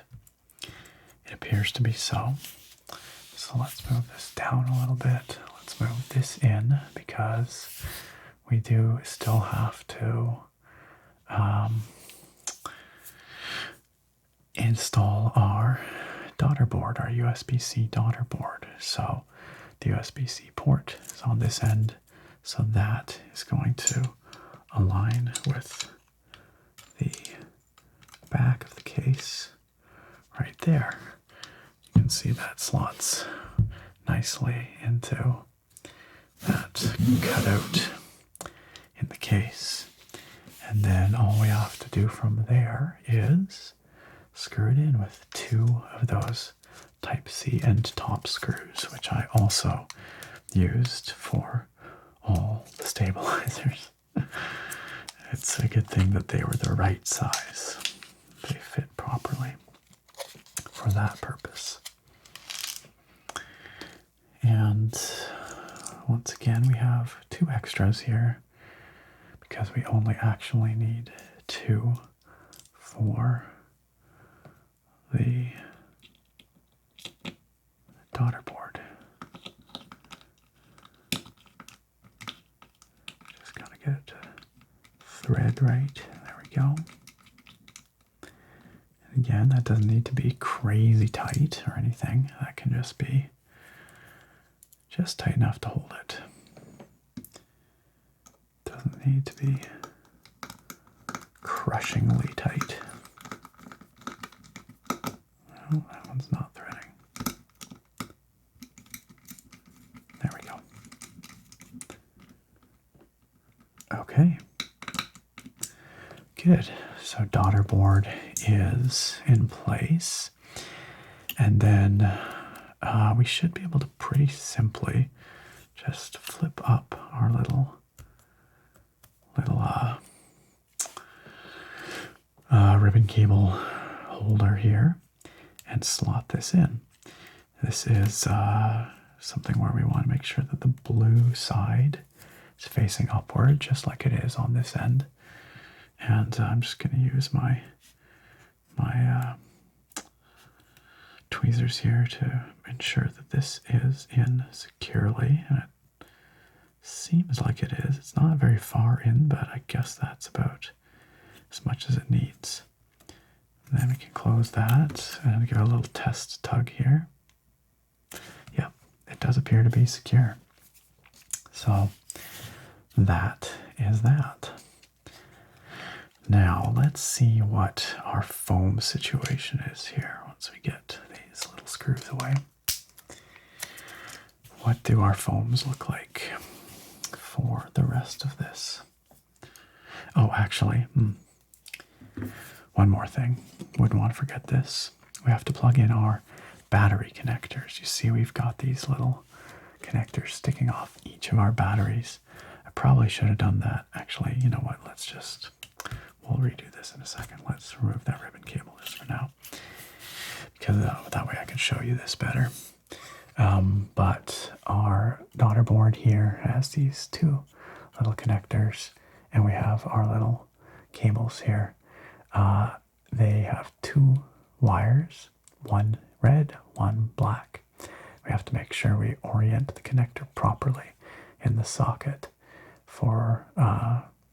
It appears to be so. So let's move this down a little bit. Let's move this in because we do still have to install our daughter board, our USB-C daughter board. So the USB-C port is on this end, so that is going to align with the back of the case right there. You can see that slots nicely into that cutout in the case. And then all we have to do from there is screw it in with two of those Type-C end top screws, which I also used for all the stabilizers. It's a good thing that they were the right size. They fit properly for that purpose. And once again, we have two extras here because we only actually need two for the daughter board. Just gotta get it to thread right. There we go. And again, that doesn't need to be crazy tight or anything. That can just be just tight enough to hold it. Doesn't need to be crushingly tight. Oh, that one's not threading. Okay. Good. So daughter board is in place. And then we should be able to pretty simply just flip up our little ribbon cable holder here and slot this in. This is something where we want to make sure that the blue side is facing upward, just like it is on this end. And I'm just going to use my tweezers here to ensure that this is in securely, and it seems like it is. It's not very far in, but I guess that's about as much as it needs. And then we can close that and give it a little test tug here. Yeah, it does appear to be secure. So that is that. Now let's see what our foam situation is here once we get these little screws away. What do our foams look like for the rest of this? Oh, actually, one more thing. Wouldn't want to forget this. We have to plug in our battery connectors. You see we've got these little connectors sticking off each of our batteries. I probably should have done that. Actually, you know what? We'll redo this in a second. Let's remove that ribbon cable just for now, because that way I can show you this better. But our daughter board here has these two little connectors, and we have our little cables here. They have two wires, one red, one black. We have to make sure we orient the connector properly in the socket. For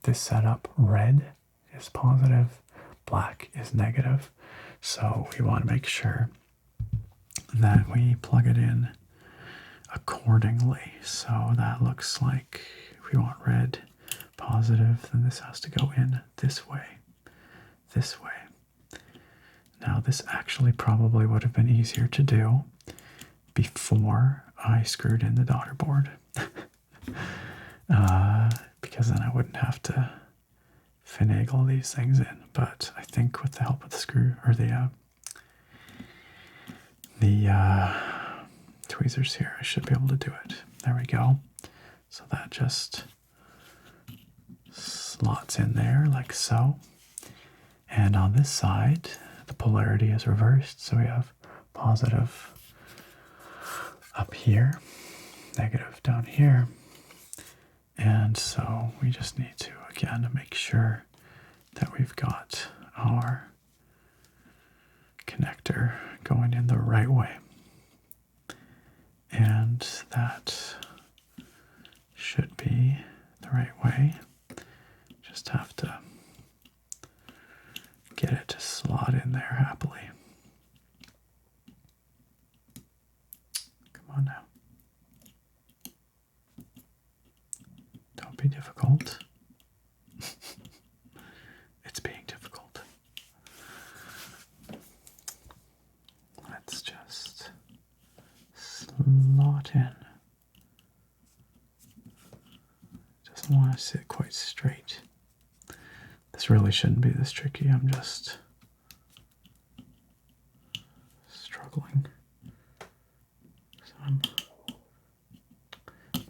this setup, red is positive, black is negative. So we want to make sure that we plug it in accordingly. So that looks like if we want red positive, then this has to go in this way, this way. Now this actually probably would have been easier to do before I screwed in the daughter board. Because then I wouldn't have to finagle these things in. But I think with the help of the screw or the tweezers here, I should be able to do it. There we go. So that just slots in there like so. And on this side, the polarity is reversed. So we have positive up here, negative down here. And so we just need to, again, make sure that we've got our connector going in the right way. And that should be the right way. Just have to get it to slot in there happily. Come on now. Don't be difficult. It's being difficult. Let's just slot in. Doesn't want to sit quite straight. This really shouldn't be this tricky. I'm just struggling.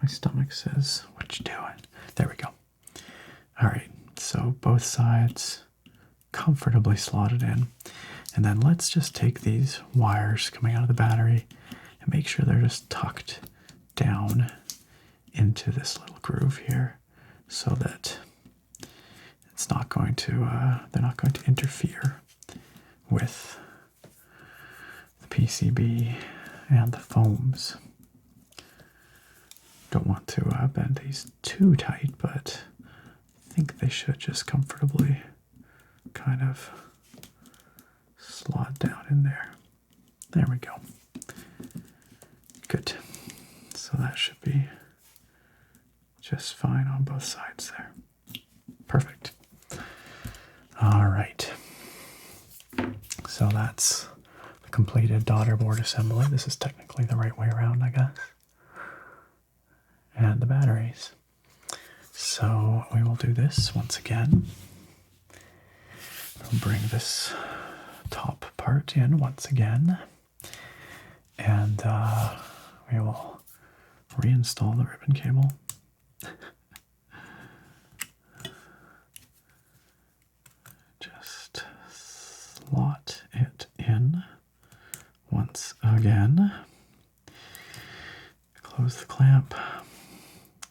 My stomach says, "What you doing?" There we go. All right, so both sides comfortably slotted in. And then let's just take these wires coming out of the battery and make sure they're just tucked down into this little groove here so that it's not going to, they're not going to interfere with the PCB and the foams. Don't want to bend these too tight, but I think they should just comfortably kind of slot down in there. There we go. Good. So that should be just fine on both sides there. Perfect. All right. So that's the completed daughter board assembly. This is technically the right way around, I guess. And the batteries. So we will do this once again. We'll bring this top part in once again, and we will reinstall the ribbon cable. Just slot it in once again. Close the clamp.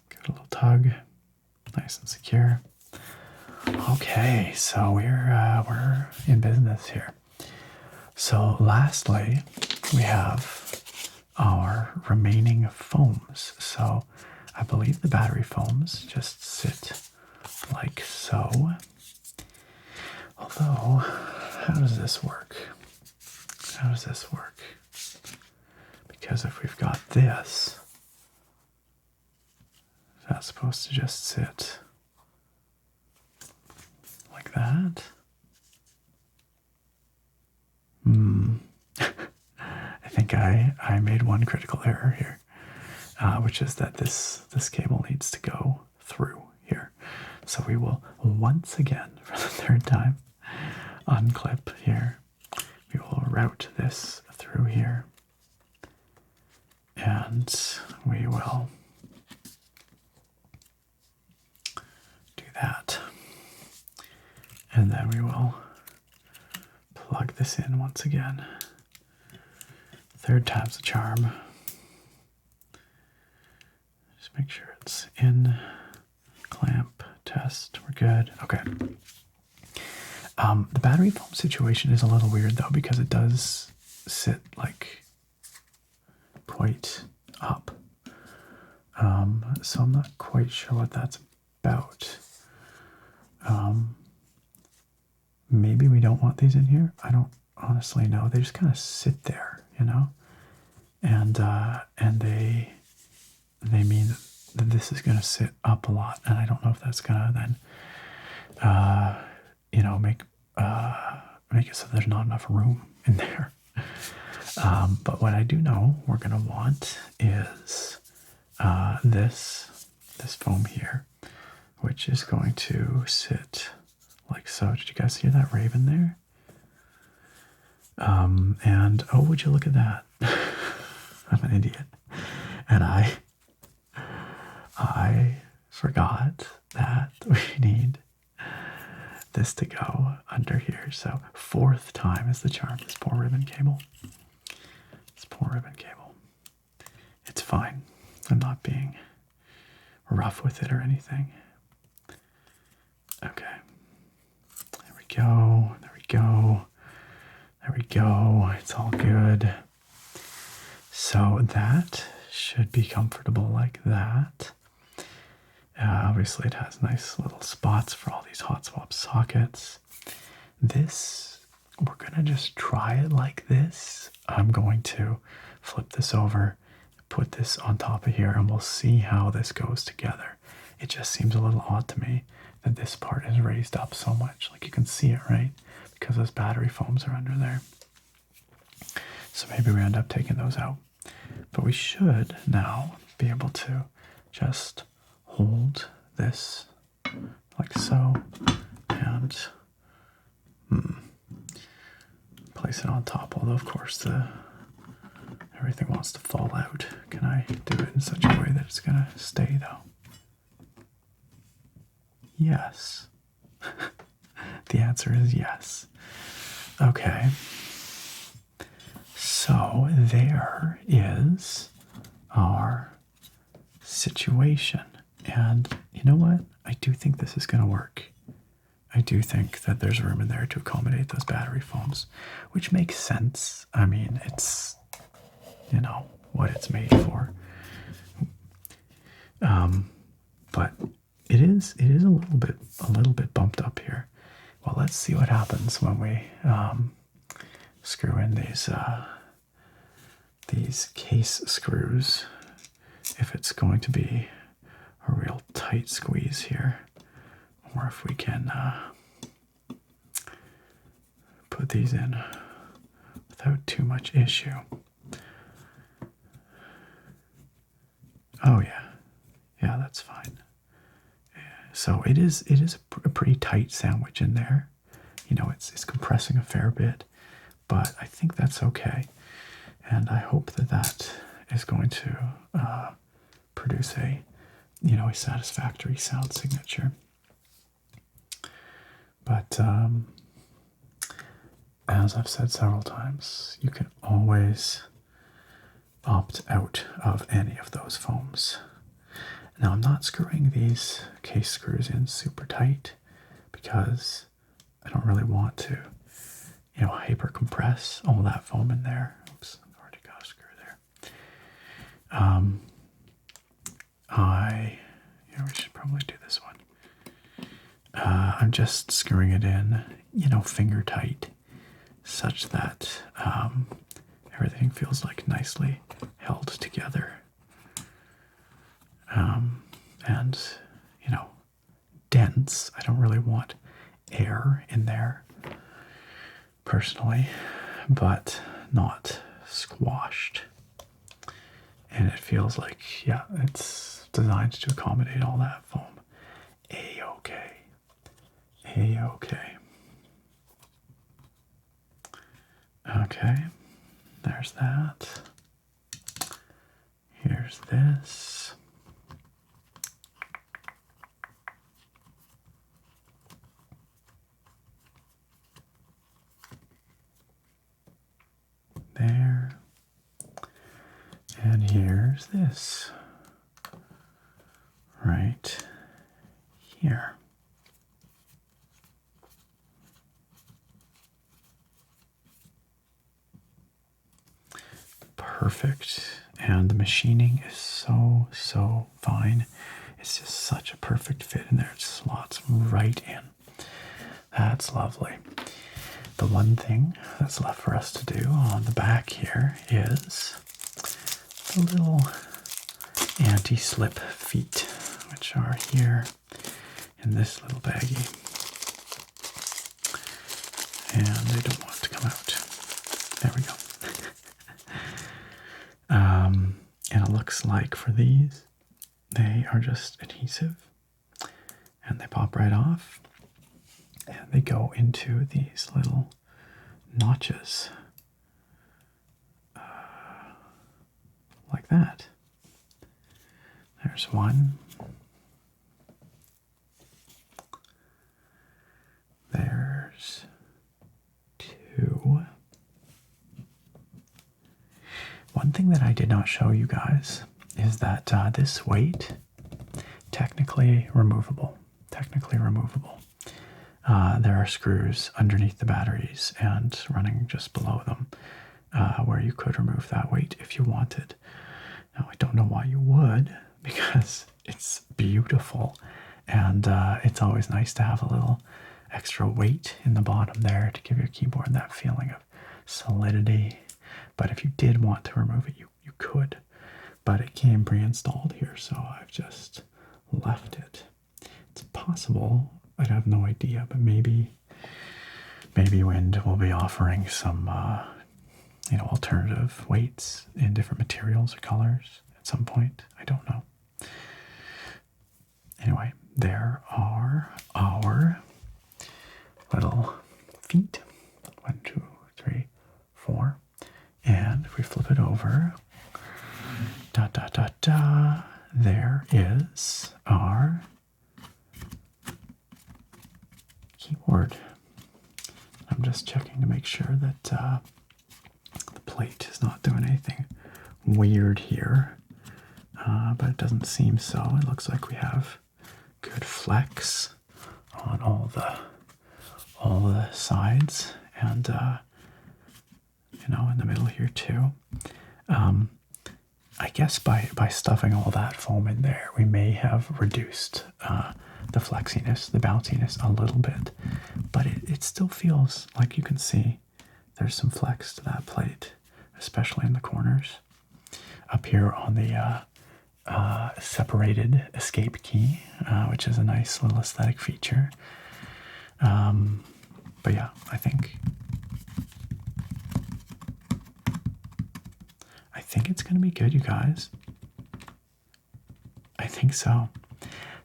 Give it a little tug. Nice and secure. Okay, so we're in business here. So lastly, we have our remaining foams. So I believe the battery foams just sit like so. Although, how does this work? How does this work? Because if we've got this, that's supposed to just sit like that. I think I made one critical error here, which is that this cable needs to go through here. So we will once again, for the third time, unclip here. We will route this through here, and we will do that. And then we will plug this in once again. Third time's the charm. Just make sure it's in. Clamp, test, we're good. Okay. The battery foam situation is a little weird though, because it does sit like quite up. So I'm not quite sure what that's about. Maybe we don't want these in here. I don't honestly know. They just kind of sit there, you know, and they mean that this is going to sit up a lot, and I don't know if that's going to then, you know, make it so there's not enough room in there. But what I do know we're going to want is this foam here, which is going to sit like so. Did you guys see that raven there? And oh, would you look at that? I'm an idiot. And I forgot that we need this to go under here. So fourth time is the charm. This poor ribbon cable. This poor ribbon cable. It's fine. I'm not being rough with it or anything. Okay. There we go. There we go. There we go. It's all good. So that should be comfortable like that. Obviously, it has nice little spots for all these hot swap sockets. This, we're going to just try it like this. I'm going to flip this over, put this on top of here, and we'll see how this goes together. It just seems a little odd to me that this part is raised up so much. Like you can see it, right? Because those battery foams are under there. So maybe we end up taking those out. But we should now be able to just hold this like so and place it on top. Although, of course, everything wants to fall out. Can I do it in such a way that it's going to stay, though? Yes. The answer is yes. Okay. So there is our situation. And you know what? I do think this is going to work. I do think that there's room in there to accommodate those battery foams, which makes sense. I mean, it's, you know, what it's made for. But it is a little bit bumped up here. Well, let's see what happens when we screw in these case screws, if it's going to be a real tight squeeze here, or if we can put these in without too much issue. Oh yeah, that's fine. So it is a pretty tight sandwich in there. You know, it's compressing a fair bit, but I think that's okay. And I hope that that is going to produce a, a satisfactory sound signature. But as I've said several times, you can always opt out of any of those foams. Now I'm not screwing these case screws in super tight because I don't really want to, hyper compress all that foam in there. Oops, I've already got a screw there. We should probably do this one. I'm just screwing it in, finger tight, such that everything feels like nicely held together. And, dense. I don't really want air in there, personally, but not squashed. And it feels like, yeah, it's designed to accommodate all that foam. A-okay. A-okay. Okay, there's that. Here's this. There. And here's this. Right here. Perfect. And the machining is so fine. It's just such a perfect fit in there. It slots right in. That's lovely. The one thing that's left for us to do on the back here is the little anti-slip feet, which are here in this little baggie. And they don't want to come out. There we go. And it looks like for these, they are just adhesive, and they pop right off, and they go into these little notches, like that. There's one. There's two. One thing that I did not show you guys is that this weight, technically removable. There are screws underneath the batteries and running just below them where you could remove that weight if you wanted. Now, I don't know why you would, because it's beautiful, and it's always nice to have a little extra weight in the bottom there to give your keyboard that feeling of solidity. But if you did want to remove it, you could. But it came pre-installed here, so I've just left it. It's possible, I'd have no idea, but maybe Wind will be offering some alternative weights in different materials or colors at some point. I don't know. Anyway, there are our little feet. 1, 2, 3, 4. And if we flip it over, there is our keyboard. I'm just checking to make sure that the plate is not doing anything weird here, but it doesn't seem so. It looks like we have good flex on all the sides, and in the middle here too. I guess by stuffing all that foam in there, we may have reduced the flexiness, the bounciness a little bit, but it still feels like you can see there's some flex to that plate, especially in the corners. Up here on the separated escape key, which is a nice little aesthetic feature. But yeah, I think it's going to be good, you guys. I think so.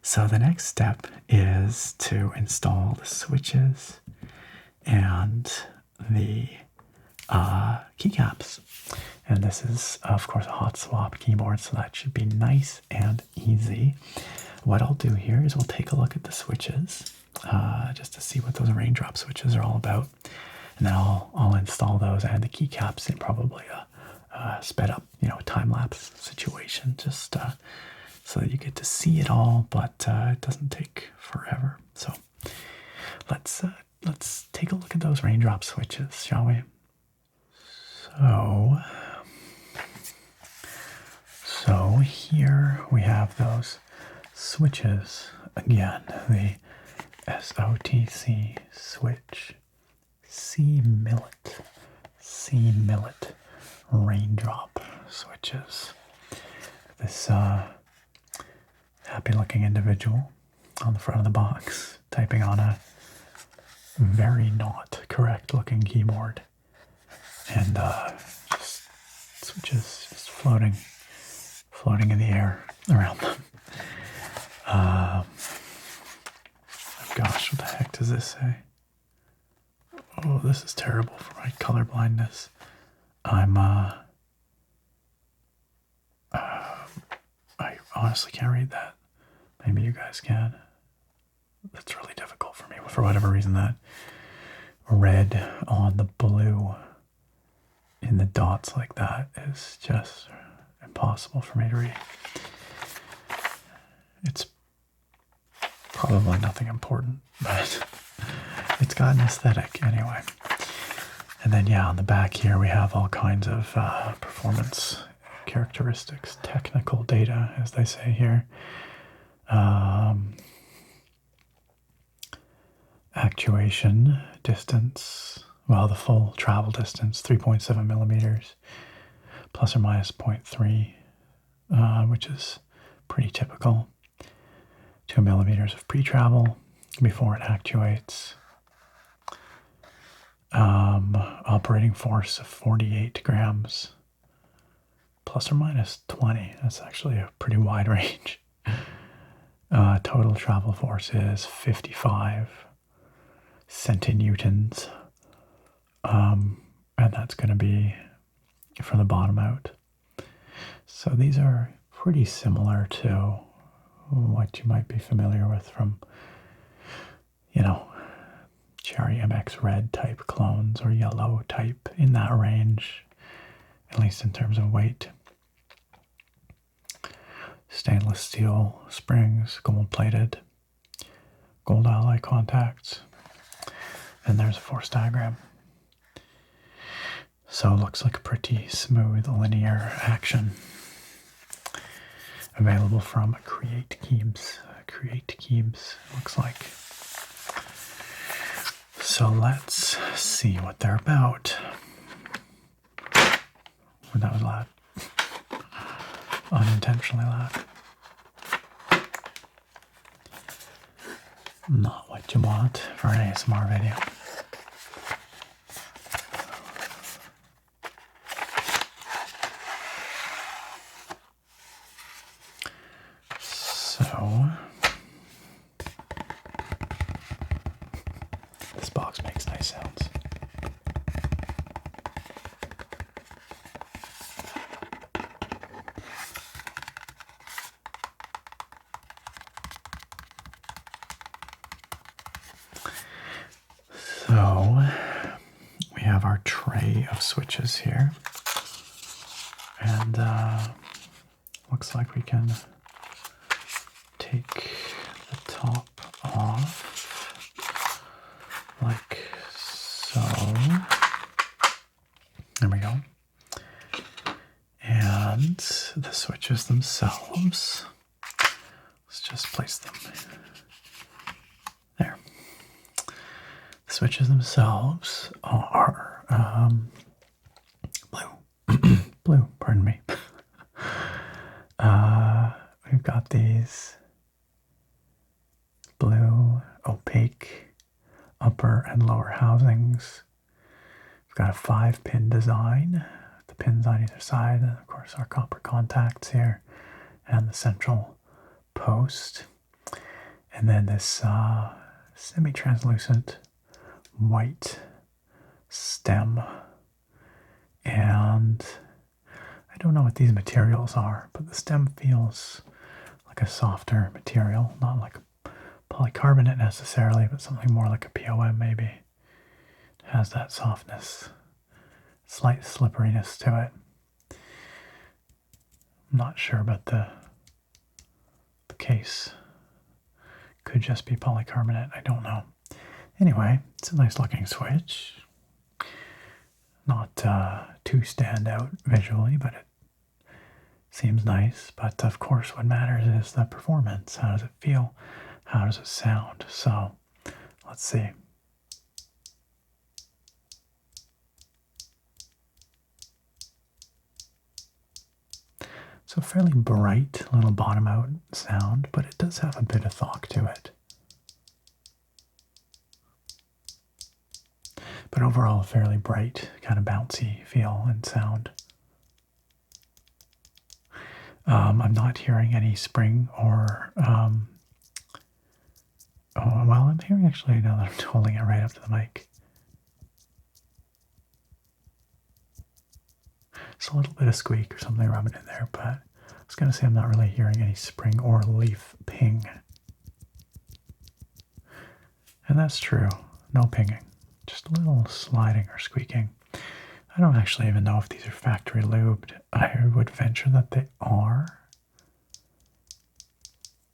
So the next step is to install the switches and the keycaps. And this is, of course, a hot swap keyboard, so that should be nice and easy. What I'll do here is we'll take a look at the switches, just to see what those raindrop switches are all about. And then I'll install those and the keycaps in probably a sped up, time-lapse situation, just so that you get to see it all, but it doesn't take forever. So let's take a look at those raindrop switches, shall we? So here we have those switches again, the SOTC switch, C-Millet raindrop switches. This happy-looking individual on the front of the box typing on a very not correct-looking keyboard, and just switches just floating in the air around them. Gosh, what the heck does this say? Oh, this is terrible for my color blindness. I honestly can't read that. Maybe you guys can. That's really difficult for me. For whatever reason, that red on the blue in the dots like that is just impossible for me to read. It's probably nothing important, but it's got an aesthetic anyway. And then, on the back here we have all kinds of performance characteristics, technical data, as they say here. Actuation distance, the full travel distance, 3.7 millimeters, plus or minus 0.3, which is pretty typical. 2 millimeters of pre-travel before it actuates. Operating force of 48 grams, plus or minus 20. That's actually a pretty wide range. Total travel force is 55 centinewtons. And that's going to be from the bottom out. So these are pretty similar to what you might be familiar with from, Cherry MX Red type clones or yellow type, in that range, at least in terms of weight. Stainless steel springs, gold plated, gold alloy contacts, and there's a force diagram. So it looks like a pretty smooth linear action. Available from Create Keybs. Looks like. So let's see what they're about. That was loud. Unintentionally loud. Not what you want for an ASMR video. So this box makes nice sounds. So we have our tray of switches here, and looks like we can take the top off like so. There we go. And the switches themselves, let's just place them there. The switches themselves are blue, pardon me. We've got these blue opaque upper and lower housings. We've got a 5-pin design, the pins on either side, and of course our copper contacts here, and the central post. And then this semi-translucent white stem. And I don't know what these materials are, but the stem feels like a softer material, not like a polycarbonate necessarily, but something more like a POM maybe. It has that softness, slight slipperiness to it. I'm not sure about the case. Could just be polycarbonate, I don't know. Anyway, it's a nice looking switch. Not too stand out visually, but it seems nice. But of course what matters is the performance. How does it feel? How does it sound? So let's see. So fairly bright little bottom out sound, but it does have a bit of thok to it. But overall, fairly bright, kind of bouncy feel and sound. I'm not hearing any spring or, oh, well, I'm hearing actually now that I'm holding it right up to the mic. It's a little bit of squeak or something rubbing in there, but I was going to say I'm not really hearing any spring or leaf ping. And that's true, no pinging. Just a little sliding or squeaking. I don't actually even know if these are factory lubed. I would venture that they are.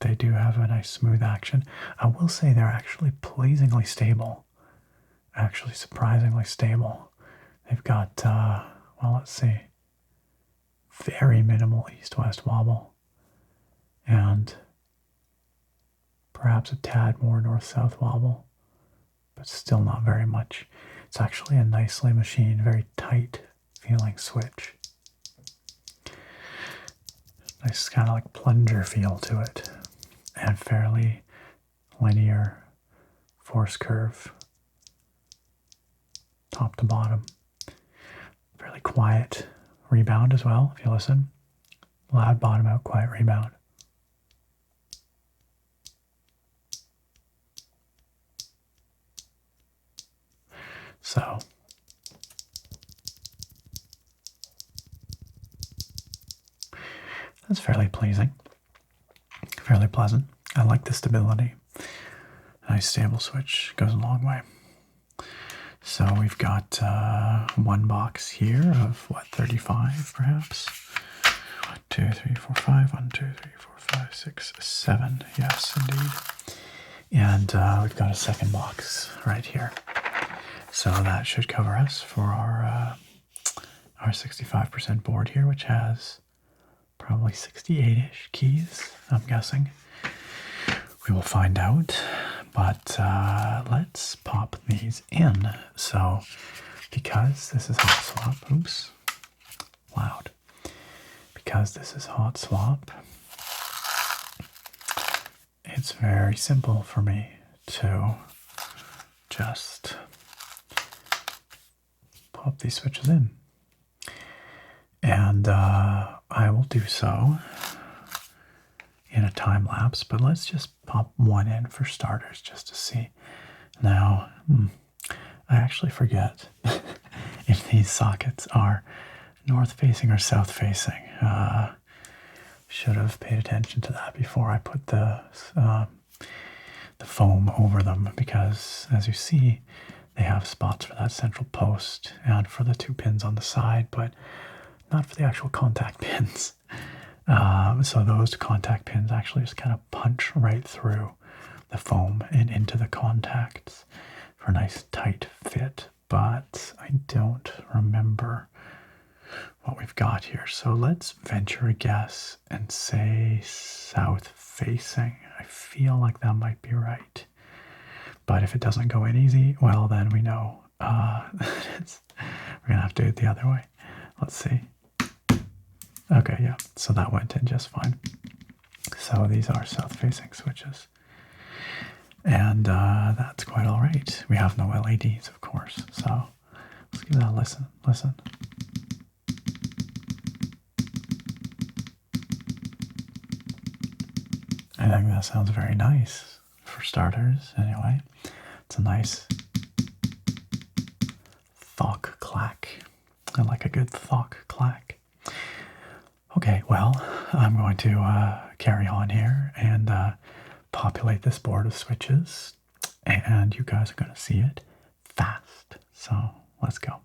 They do have a nice smooth action. I will say they're actually pleasingly stable. Actually surprisingly stable. They've got, well, let's see, very minimal east-west wobble. And perhaps a tad more north-south wobble, but still not very much. It's actually a nicely machined, very tight feeling switch. Nice kind of like plunger feel to it, and fairly linear force curve, top to bottom. Fairly quiet rebound as well, if you listen. Loud bottom out, quiet rebound. So that's fairly pleasing, fairly pleasant. I like the stability. Nice stable switch, goes a long way. So we've got one box here of what, 35 perhaps? 1, 2, 3, 4, 5. 1, 2, 3, 4, 5, 6, 7. Yes, indeed. And we've got a second box right here. So that should cover us for our 65% board here, which has probably 68-ish keys, I'm guessing. We will find out, but let's pop these in. So because this is hot swap, oops, loud. Because this is hot swap, it's very simple for me to just pop these switches in. And I will do so in a time lapse, but let's just pop one in for starters just to see. Now, I actually forget if these sockets are north facing or south facing. Should have paid attention to that before I put the foam over them, because as you see, they have spots for that central post and for the 2 pins on the side, but not for the actual contact pins. So those contact pins actually just kind of punch right through the foam and into the contacts for a nice tight fit. But I don't remember what we've got here. So let's venture a guess and say south facing. I feel like that might be right. But if it doesn't go in easy, well, then we know we're going to have to do it the other way. Let's see. Okay, yeah, so that went in just fine. So these are south-facing switches. And that's quite all right. We have no LEDs, of course, so let's give that a listen. Listen. I think that sounds very nice. starters. Anyway, it's a nice thok clack. I like a good thok clack. Okay, well, I'm going to carry on here and populate this board of switches, and you guys are going to see it fast. So let's go.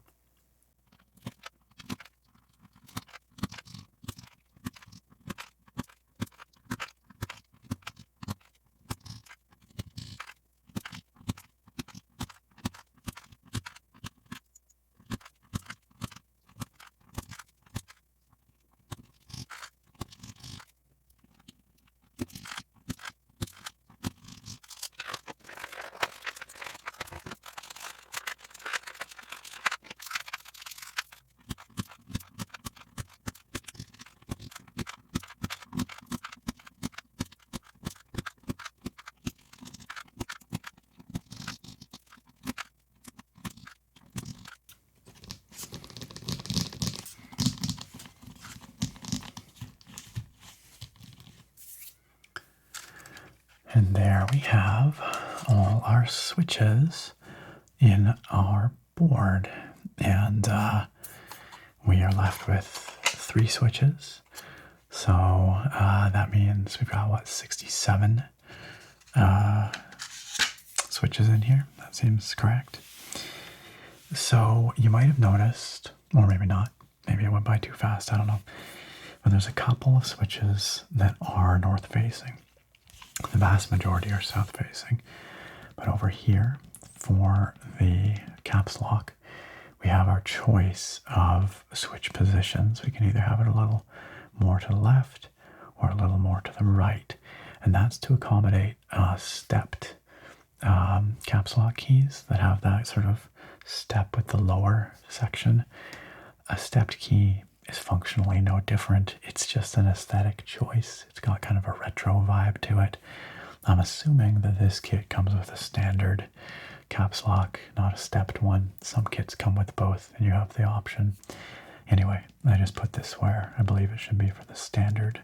And there we have all our switches in our board. And we are left with 3 switches. So that means we've got, what, 67 switches in here? That seems correct. So you might have noticed, or maybe not, maybe it went by too fast, I don't know. But there's a couple of switches that are north facing. The vast majority are south facing. But over here, for the caps lock, we have our choice of switch positions. We can either have it a little more to the left or a little more to the right. And that's to accommodate stepped caps lock keys that have that sort of step with the lower section. A stepped key is functionally no different. It's just an aesthetic choice. It's got kind of a retro vibe to it. I'm assuming that this kit comes with a standard caps lock, not a stepped one. Some kits come with both, and you have the option. Anyway, I just put this where I believe it should be for the standard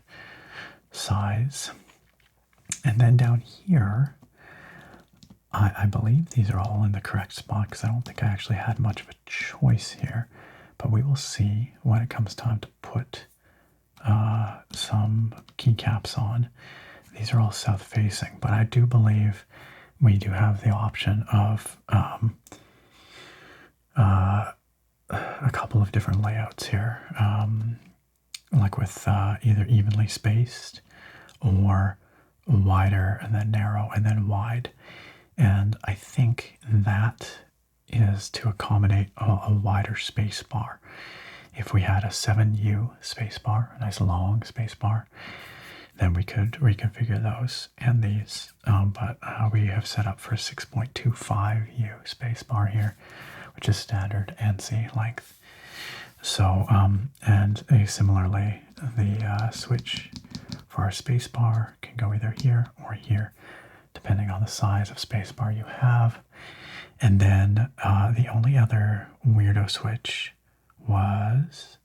size. And then down here, I believe these are all in the correct spot because I don't think I actually had much of a choice here. But we will see when it comes time to put some keycaps on. These are all south facing, but I do believe we do have the option of a couple of different layouts here, like with either evenly spaced or wider and then narrow and then wide. And I think that is to accommodate a wider space bar. If we had a 7U space bar, a nice long space bar, then we could reconfigure those and these. But we have set up for a 6.25U space bar here, which is standard ANSI length. So, and similarly, the switch for our space bar can go either here or here, depending on the size of space bar you have. And then the only other weirdo switch was,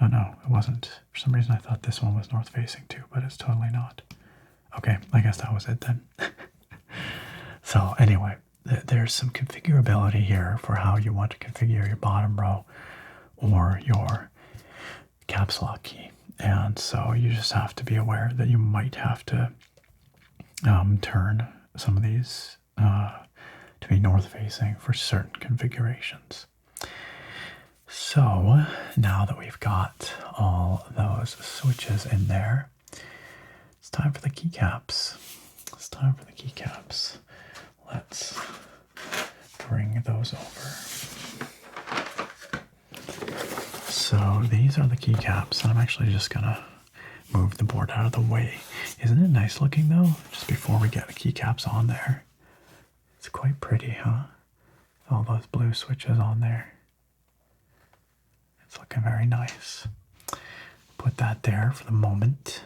oh no, it wasn't. For some reason I thought this one was north facing too, but it's totally not. Okay, I guess that was it then. So anyway, there's some configurability here for how you want to configure your bottom row or your caps lock key. And so you just have to be aware that you might have to turn some of these to be north facing for certain configurations. So now that we've got all those switches in there, it's time for the keycaps. It's time for the keycaps. Let's bring those over. So these are the keycaps, and I'm actually just gonna move the board out of the way. Isn't it nice looking though? Just before we get the keycaps on there. It's quite pretty, huh? With all those blue switches on there. It's looking very nice. Put that there for the moment.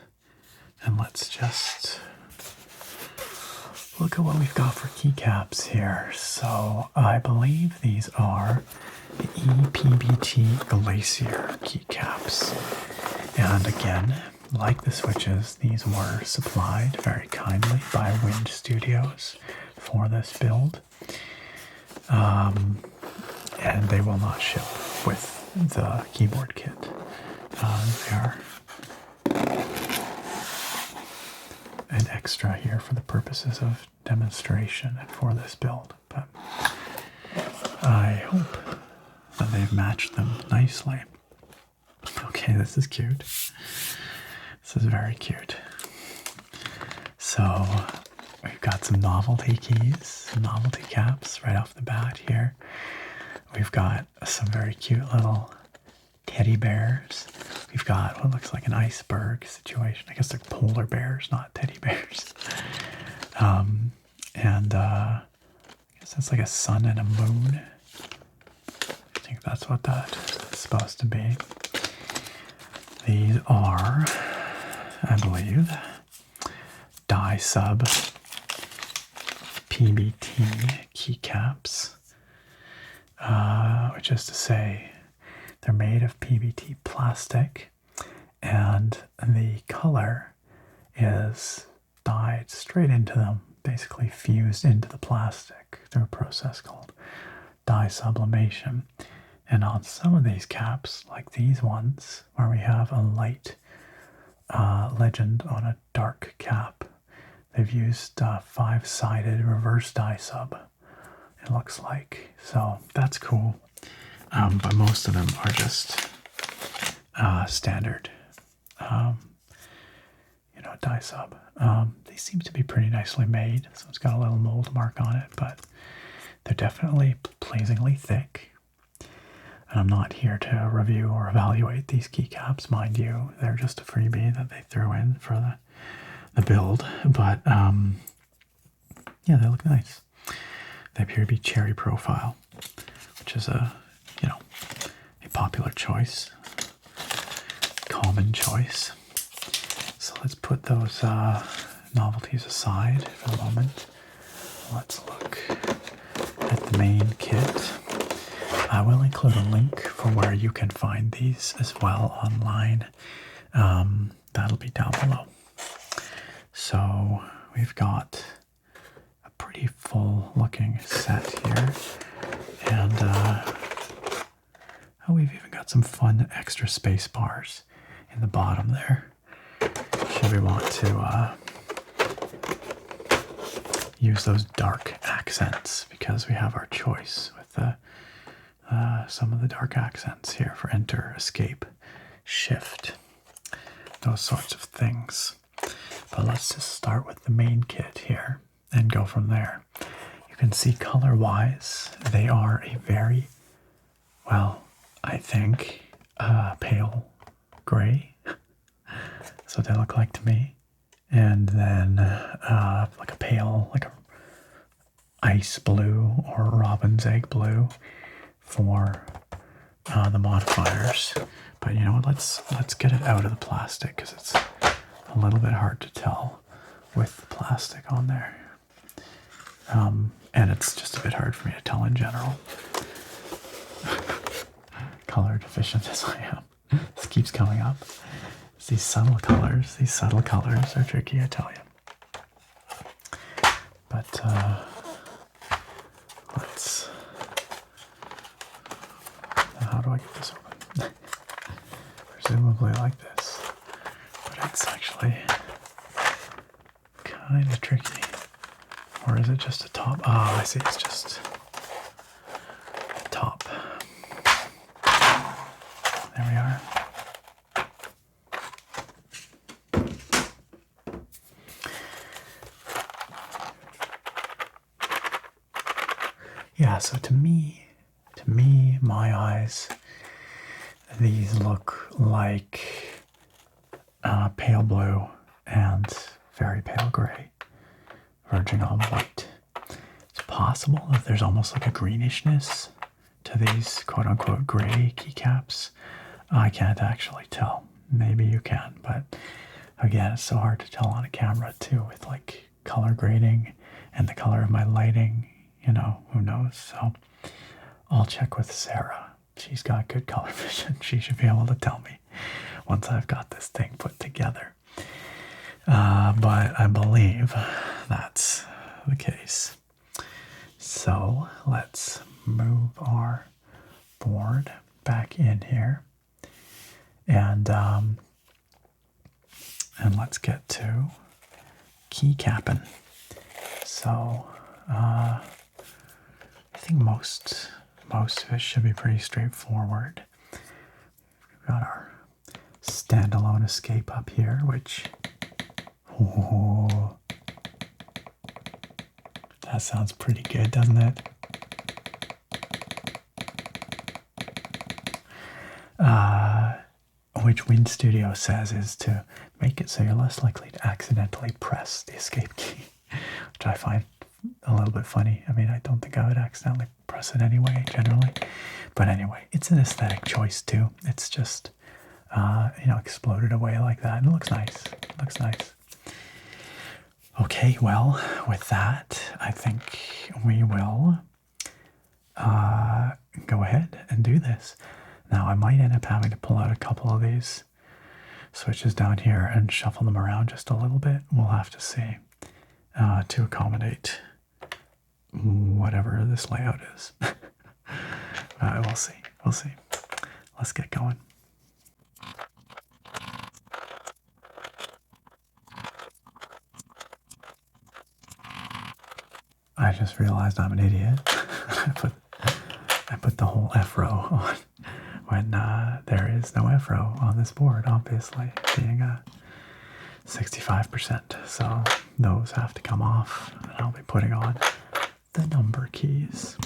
And let's just look at what we've got for keycaps here. So I believe these are the E-PBT Glacier keycaps. And again, like the switches, these were supplied very kindly by Wind Studios for this build. And they will not ship with the keyboard kit. They are an extra here for the purposes of demonstration and for this build. But I hope that they've matched them nicely. Okay, this is cute. This is very cute. So we've got some novelty keys, some novelty caps right off the bat here. We've got some very cute little teddy bears. We've got what looks like an iceberg situation. I guess they're polar bears, not teddy bears. And I guess that's like a sun and a moon. I think that's what that's supposed to be. These are, I believe, die sub PBT keycaps, which is to say they're made of PBT plastic, and the color is dyed straight into them, basically fused into the plastic through a process called dye sublimation. And on some of these caps, like these ones, where we have a light legend on a dark cap, they've used 5-sided reverse dye sub, it looks like. So that's cool. But most of them are just standard, dye sub. They seem to be pretty nicely made. So it's got a little mold mark on it, but they're definitely pleasingly thick. And I'm not here to review or evaluate these keycaps, mind you. They're just a freebie that they threw in for the build. But yeah, they look nice. They appear to be cherry profile, which is a popular choice, common choice. So let's put those novelties aside for the moment. Let's look at the main kit. I will include a link for where you can find these as well online. That'll be down below. So we've got a pretty full looking set here. And we've even got some fun extra space bars in the bottom there. Should we want to use those dark accents, because we have our choice with some of the dark accents here for enter, escape, shift, those sorts of things. But let's just start with the main kit here and go from there. You can see color-wise, they are a very, well, I think, pale gray. That's what they look like to me. And then like a pale, like a ice blue or robin's egg blue for the modifiers. But you know what, let's get it out of the plastic, because it's a little bit hard to tell with the plastic on there. And it's just a bit hard for me to tell in general. Color deficient as I am. This keeps coming up. It's these subtle colors are tricky, I tell you. But let's, how do I get this open? Presumably like this, but it's actually kind of tricky. Or is it just a top? Oh, I see, it's just a top. There we are. Yeah, so to me, my eyes, these look like pale blue and very pale gray, verging on white. It's possible that there's almost like a greenishness to these quote-unquote gray keycaps. I can't actually tell. Maybe you can, but again, it's so hard to tell on a camera too, with like color grading and the color of my lighting, who knows. So I'll check with Sarah. She's got good color vision. She should be able to tell me once I've got this thing put together. But I believe that's the case. So let's move our board back in here, and let's get to keycapping. So I think most of it should be pretty straightforward. We've got our standalone escape up here, which, oh, that sounds pretty good, doesn't it? Which Wind Studio says is to make it so you're less likely to accidentally press the escape key, which I find a little bit funny. I mean, I don't think I would accidentally press it anyway, generally. But anyway, it's an aesthetic choice too. It's just, exploded away like that. And it looks nice. It looks nice. Okay, well, with that, I think we will go ahead and do this. Now, I might end up having to pull out a couple of these switches down here and shuffle them around just a little bit. We'll have to see to accommodate whatever this layout is. We'll see. We'll see. Let's get going. I just realized I'm an idiot. I put the whole F row on when there is no F row on this board, obviously, being a 65%. So those have to come off, and I'll be putting on the number keys.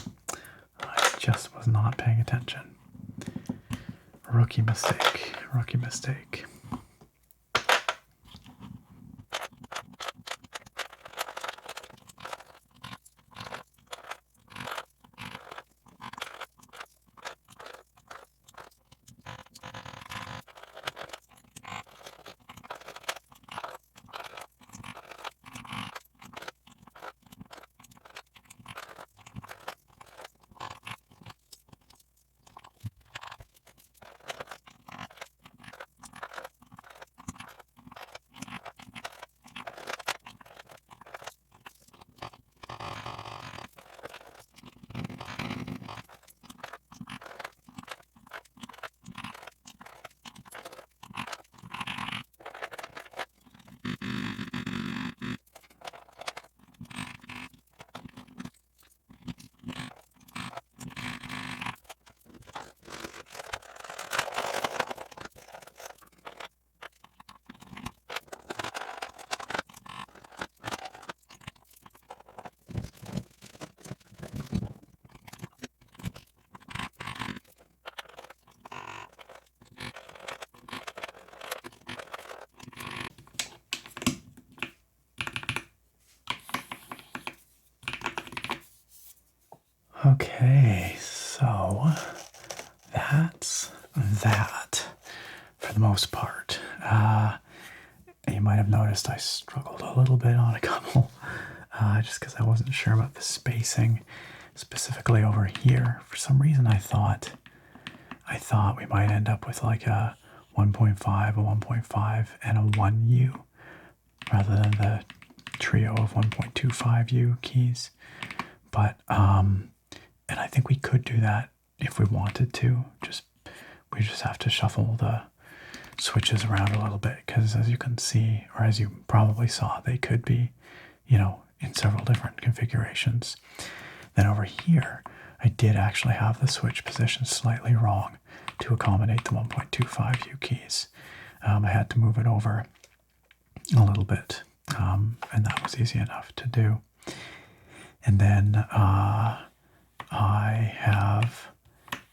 I just was not paying attention. Rookie mistake. Rookie mistake. Okay, so that's that for the most part. You might have noticed I struggled a little bit on a couple, just because I wasn't sure about the spacing, specifically over here. For some reason, I thought we might end up with like a 1.5, a 1.5, and a 1U, rather than the trio of 1.25U keys. But and I think we could do that if we wanted to. We just have to shuffle the switches around a little bit, because as you can see, or as you probably saw, they could be, in several different configurations. Then over here, I did actually have the switch position slightly wrong to accommodate the 1.25U keys. I had to move it over a little bit, and that was easy enough to do. And then I have,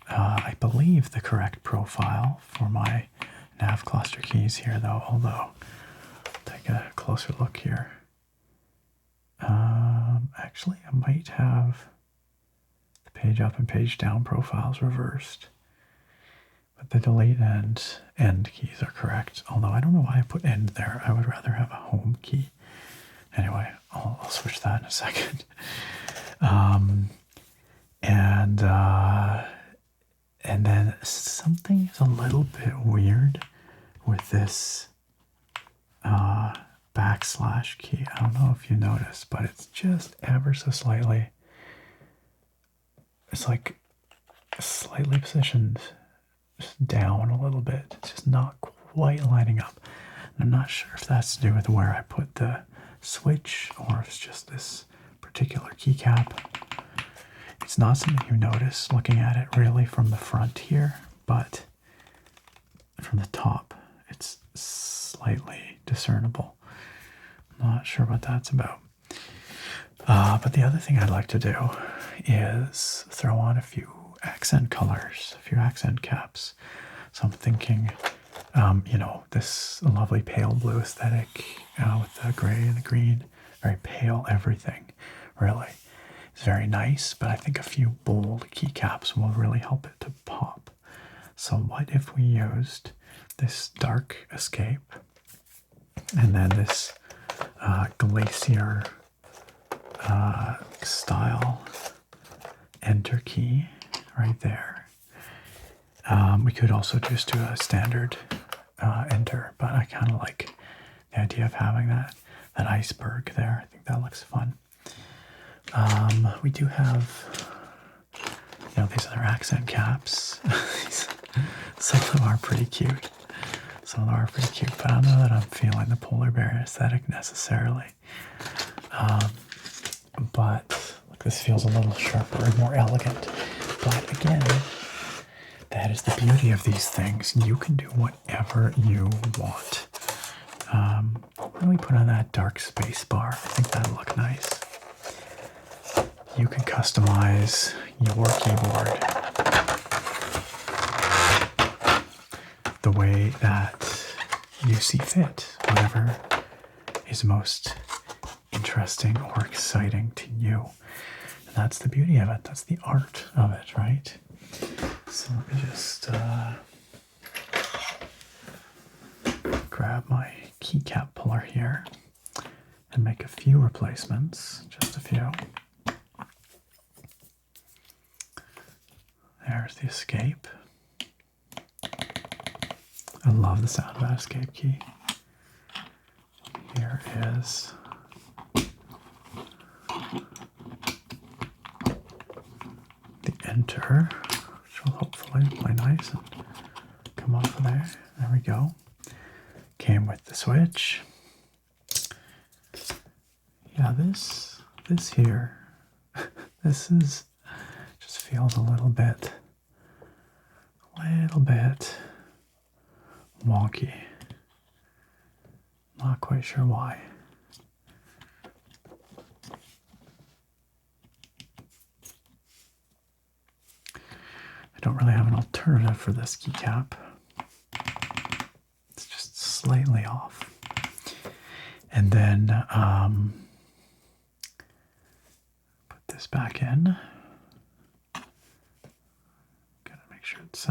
I believe, the correct profile for my nav cluster keys here, though, although, take a closer look here. Actually, I might have the page up and page down profiles reversed, but the delete and end keys are correct, although I don't know why I put end there. I would rather have a home key. Anyway, I'll switch that in a second. And then something is a little bit weird with this backslash key. I don't know if you noticed, but it's just ever so slightly, it's like slightly positioned just down a little bit. It's just not quite lining up. And I'm not sure if that's to do with where I put the switch or if it's just this particular keycap. It's not something you notice looking at it really from the front here, but from the top it's slightly discernible. I'm not sure what that's about. But the other thing I'd like to do is throw on a few accent colors, a few accent caps. So I'm thinking, you know, this lovely pale blue aesthetic with the gray and the green, very pale everything, really. It's very nice, but I think a few bold keycaps will really help it to pop. So what if we used this dark escape and then this Glacier style enter key right there. We could also just do a standard enter, but I kind of like the idea of having that iceberg there. I think that looks fun. We do have, you know, these other accent caps. Some of them are pretty cute. Some of them are pretty cute, but I don't know that I'm feeling the polar bear aesthetic necessarily. But look, this feels a little sharper and more elegant. But again, that is the beauty of these things. You can do whatever you want. Why don't we put on that dark space bar? I think that'll look nice. You can customize your keyboard the way that you see fit, whatever is most interesting or exciting to you. And that's the beauty of it. That's the art of it, right? So let me just grab my keycap puller here and make a few replacements, just a few. There's the escape. I love the sound of that escape key. Here is the enter, which will hopefully play nice and come off of there. There we go. Came with the switch. Yeah, this here, this is just feels a little bit wonky. Not quite sure why. I don't really have an alternative for this keycap. It's just slightly off. And then put this back in. Gotta make sure it's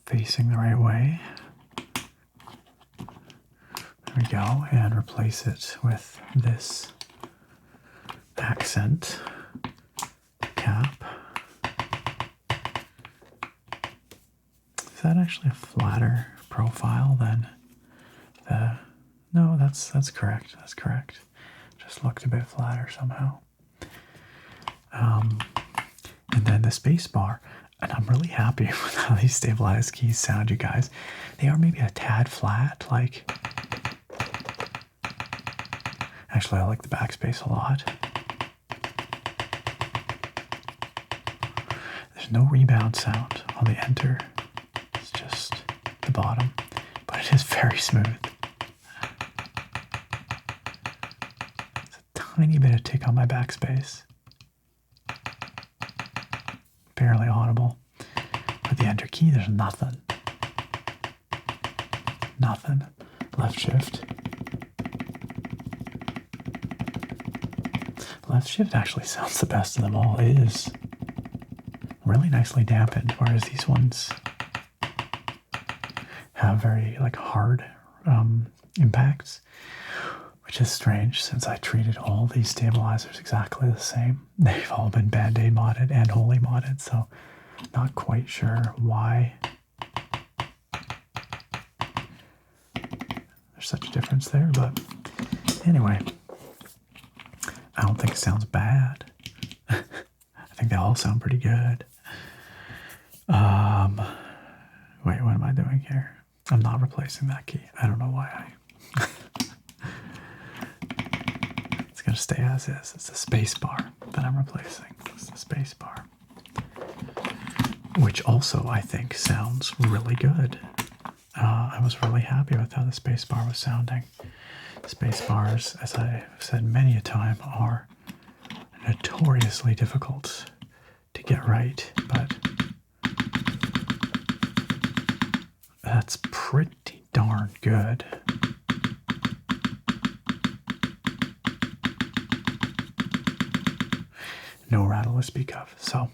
facing the right way. There we go, and replace it with this accent cap. Is that actually a flatter profile than the... No, that's correct. That's correct. Just looked a bit flatter somehow. And then the space bar. And I'm really happy with how these stabilized keys sound, you guys. They are maybe a tad flat, like... Actually, I like the backspace a lot. There's no rebound sound on the enter. It's just the bottom, but it is very smooth. It's a tiny bit of tick on my backspace. Barely audible. With the enter key, there's nothing. Nothing. Left shift. Left shift actually sounds the best of them all. It is really nicely dampened, whereas these ones have very like hard impacts, which is strange since I treated all these stabilizers exactly the same. They've all been Band-Aid modded and Holy modded, so not quite sure why such a difference there, but anyway, I don't think it sounds bad. I think they all sound pretty good. Wait, what am I doing here? I'm not replacing that key. I don't know why It's going to stay as is. It's the space bar that I'm replacing. It's the space bar. Which also, I think, sounds really good. I was really happy with how the space bar was sounding. Space bars, as I've said many a time, are notoriously difficult to get right, but that's pretty darn good. No rattle to speak of, so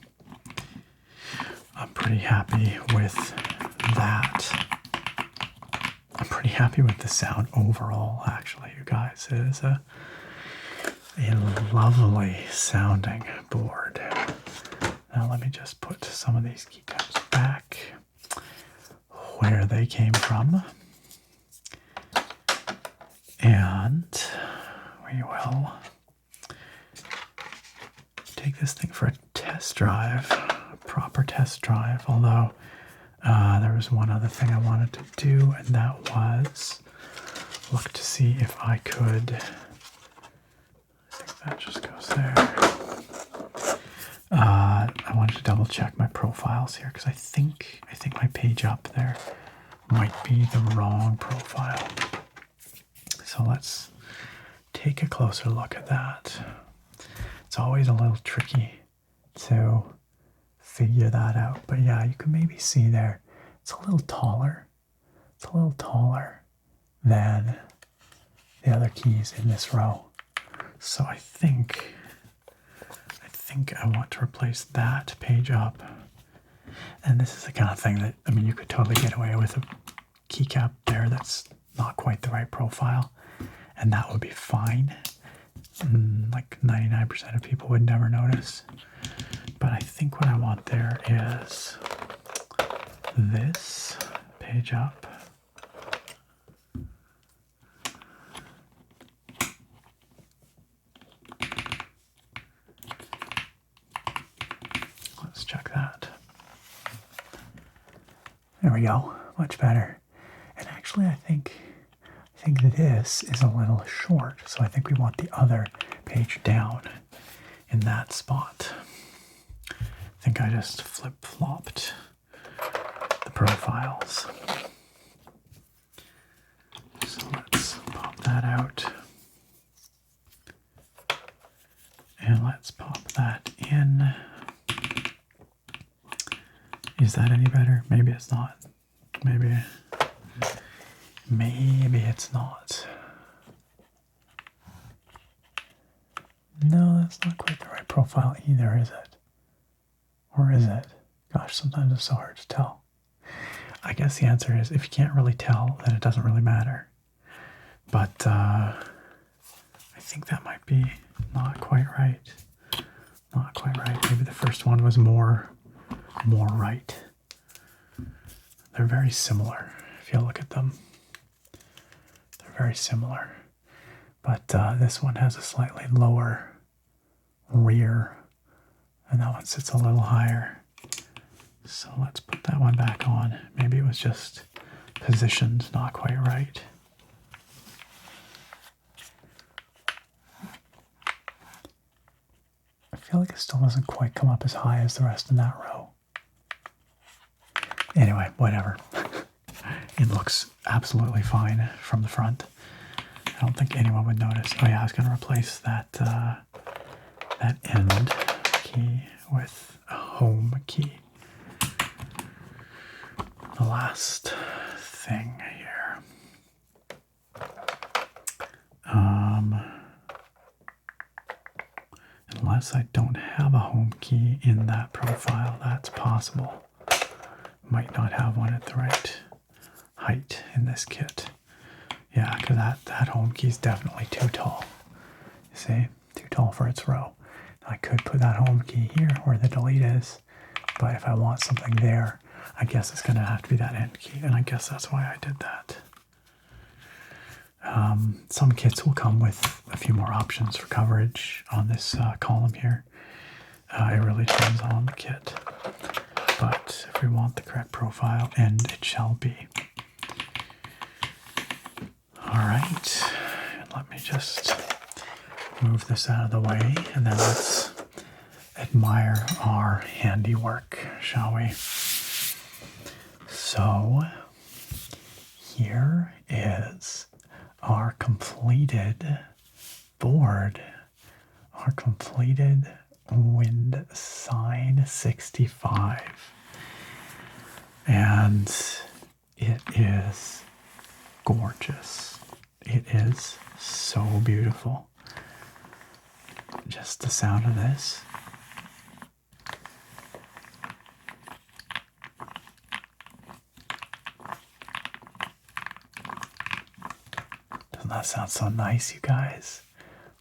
I'm pretty happy with that. I'm pretty happy with the sound overall, actually, you guys. It is a lovely sounding board. Now let me just put some of these keycaps back where they came from. And we will take this thing for a test drive, a proper test drive, although there was one other thing I wanted to do, and that was look to see if I could, I think that just goes there. I wanted to double check my profiles here because I think my page up there might be the wrong profile. So let's take a closer look at that. It's always a little tricky to figure that out, but yeah, you can maybe see there it's a little taller. It's a little taller than the other keys in this row. So I think I want to replace that page up. And this is the kind of thing that, I mean, you could totally get away with a keycap there that's not quite the right profile, and that would be fine. Like 99% of people would never notice. But I think what I want there is this page up. Let's check that. There we go, much better. And actually I think this is a little short, so I think we want the other page down in that spot. I think I just flip-flopped the profiles. So let's pop that out. And let's pop that in. Is that any better? Maybe it's not. Maybe it's not. No, that's not quite the right profile either, is it? Or is it? Gosh, sometimes it's so hard to tell. I guess the answer is if you can't really tell, then it doesn't really matter. But I think that might be not quite right. Not quite right. Maybe the first one was more right. They're very similar if you look at them. They're very similar. But this one has a slightly lower rear, and that one sits a little higher. So let's put that one back on. Maybe it was just positioned not quite right. I feel like it still doesn't quite come up as high as the rest in that row. Anyway, whatever. It looks absolutely fine from the front. I don't think anyone would notice. Oh yeah, I was going to replace that that end key with a home key. The last thing here. Unless I don't have a home key in that profile, that's possible. Might not have one at the right height in this kit. Yeah, because that home key is definitely too tall. You see? Too tall for its row. Now, I could put that home key here where the delete is, but if I want something there, I guess it's going to have to be that end key, and I guess that's why I did that. Some kits will come with a few more options for coverage on this column here. It really depends on the kit. But if we want the correct profile, and it shall be. Alright, let me just move this out of the way, and then let's admire our handiwork, shall we? So, here is our completed board, our completed Wind SIN65, and it is gorgeous. It is so beautiful. Just the sound of this. Doesn't that sound so nice, you guys?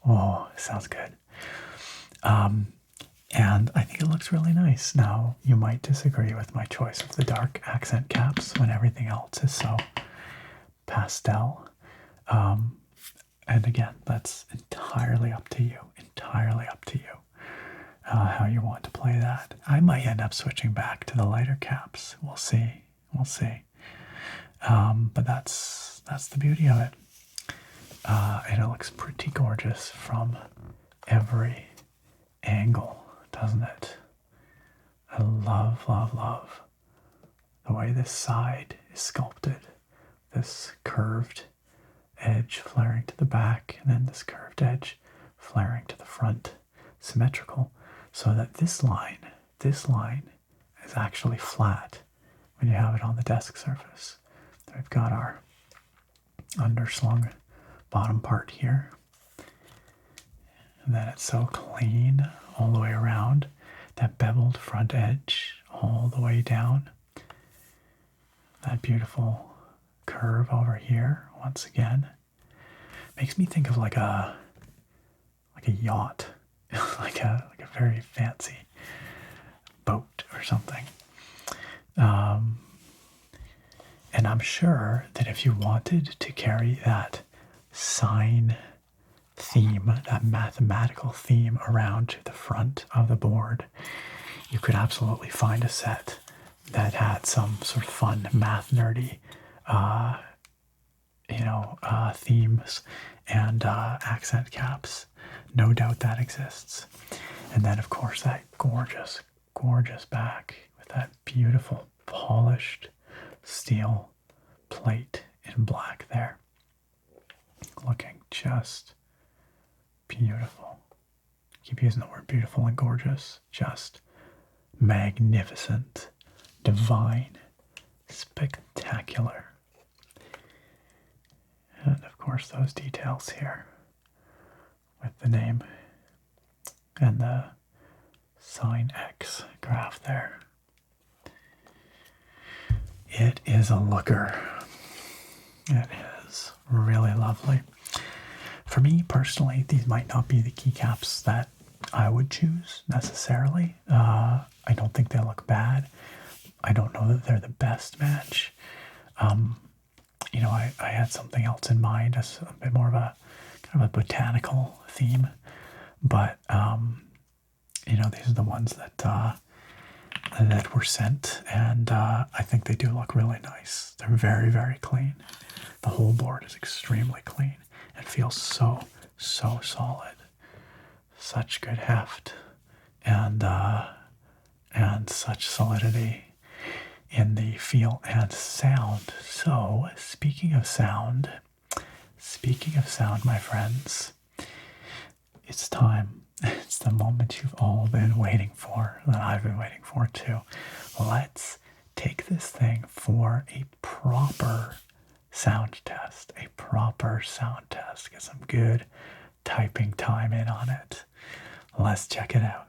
Oh, it sounds good. And I think it looks really nice. Now, you might disagree with my choice of the dark accent caps when everything else is so pastel. And again, that's entirely up to you. Entirely up to you how you want to play that. I might end up switching back to the lighter caps. We'll see. We'll see. But that's the beauty of it. And it looks pretty gorgeous from every angle, doesn't it? I love, love, love the way this side is sculpted. This curved edge flaring to the back, and then this curved edge flaring to the front, symmetrical, so that this line is actually flat when you have it on the desk surface. We've got our underslung bottom part here, and then it's so clean all the way around, that beveled front edge all the way down, that beautiful curve over here once again. Makes me think of like a yacht, like a very fancy boat or something. And I'm sure that if you wanted to carry that sine theme, that mathematical theme around to the front of the board, you could absolutely find a set that had some sort of fun math nerdy themes and accent caps. No doubt that exists. And then of course that gorgeous, gorgeous back with that beautiful polished steel plate in black there. Looking just beautiful. Keep using the word beautiful and gorgeous. Just magnificent, divine, spectacular. And of course those details here with the name and the Sin X graph there. It is a looker. It is really lovely. For me personally, these might not be the keycaps that I would choose necessarily. I don't think they look bad. I don't know that they're the best match. I had something else in mind, as a bit more of a kind of a botanical theme, but these are the ones that were sent, and I think they do look really nice. They're very, very clean. The whole board is extremely clean and feels so solid. Such good heft and such solidity in the feel and sound. So, speaking of sound, my friends, it's time. It's the moment you've all been waiting for, that I've been waiting for too. Let's take this thing for a proper sound test. Get some good typing time in on it. Let's check it out.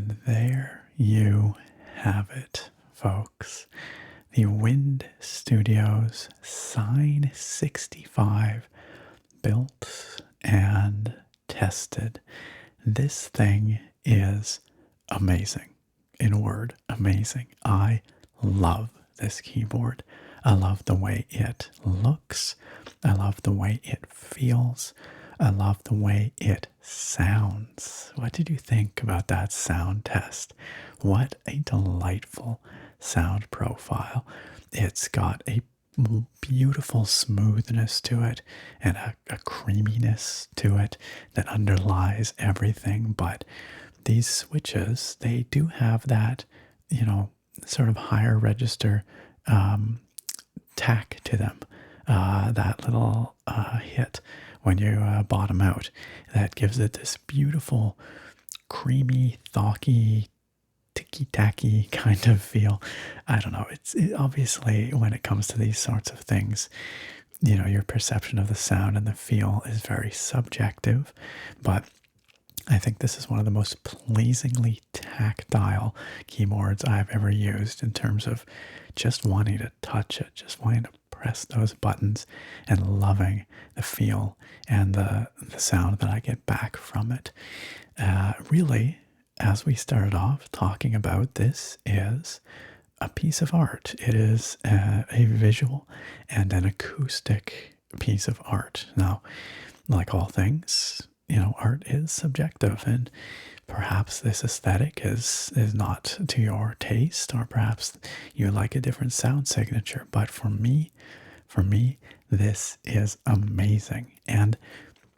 And there you have it, folks. The Wind Studios SIN65 built and tested. This thing is amazing. In a word, amazing. I love this keyboard. I love the way it looks. I love the way it feels. I love the way it sounds. What did you think about that sound test? What a delightful sound profile. It's got a beautiful smoothness to it and a creaminess to it that underlies everything. But these switches, they do have that, sort of higher register tack to them. That little hit when you bottom out, that gives it this beautiful, creamy, thocky, ticky-tacky kind of feel. I don't know. Obviously, when it comes to these sorts of things, your perception of the sound and the feel is very subjective, but I think this is one of the most pleasingly tactile keyboards I've ever used in terms of just wanting to touch it, just wanting to press those buttons and loving the feel and the sound that I get back from it. Really, as we started off talking about, this is a piece of art. It is a visual and an acoustic piece of art. Now, like all things, art is subjective, and perhaps this aesthetic is not to your taste, or perhaps you like a different sound signature. But for me, this is amazing. And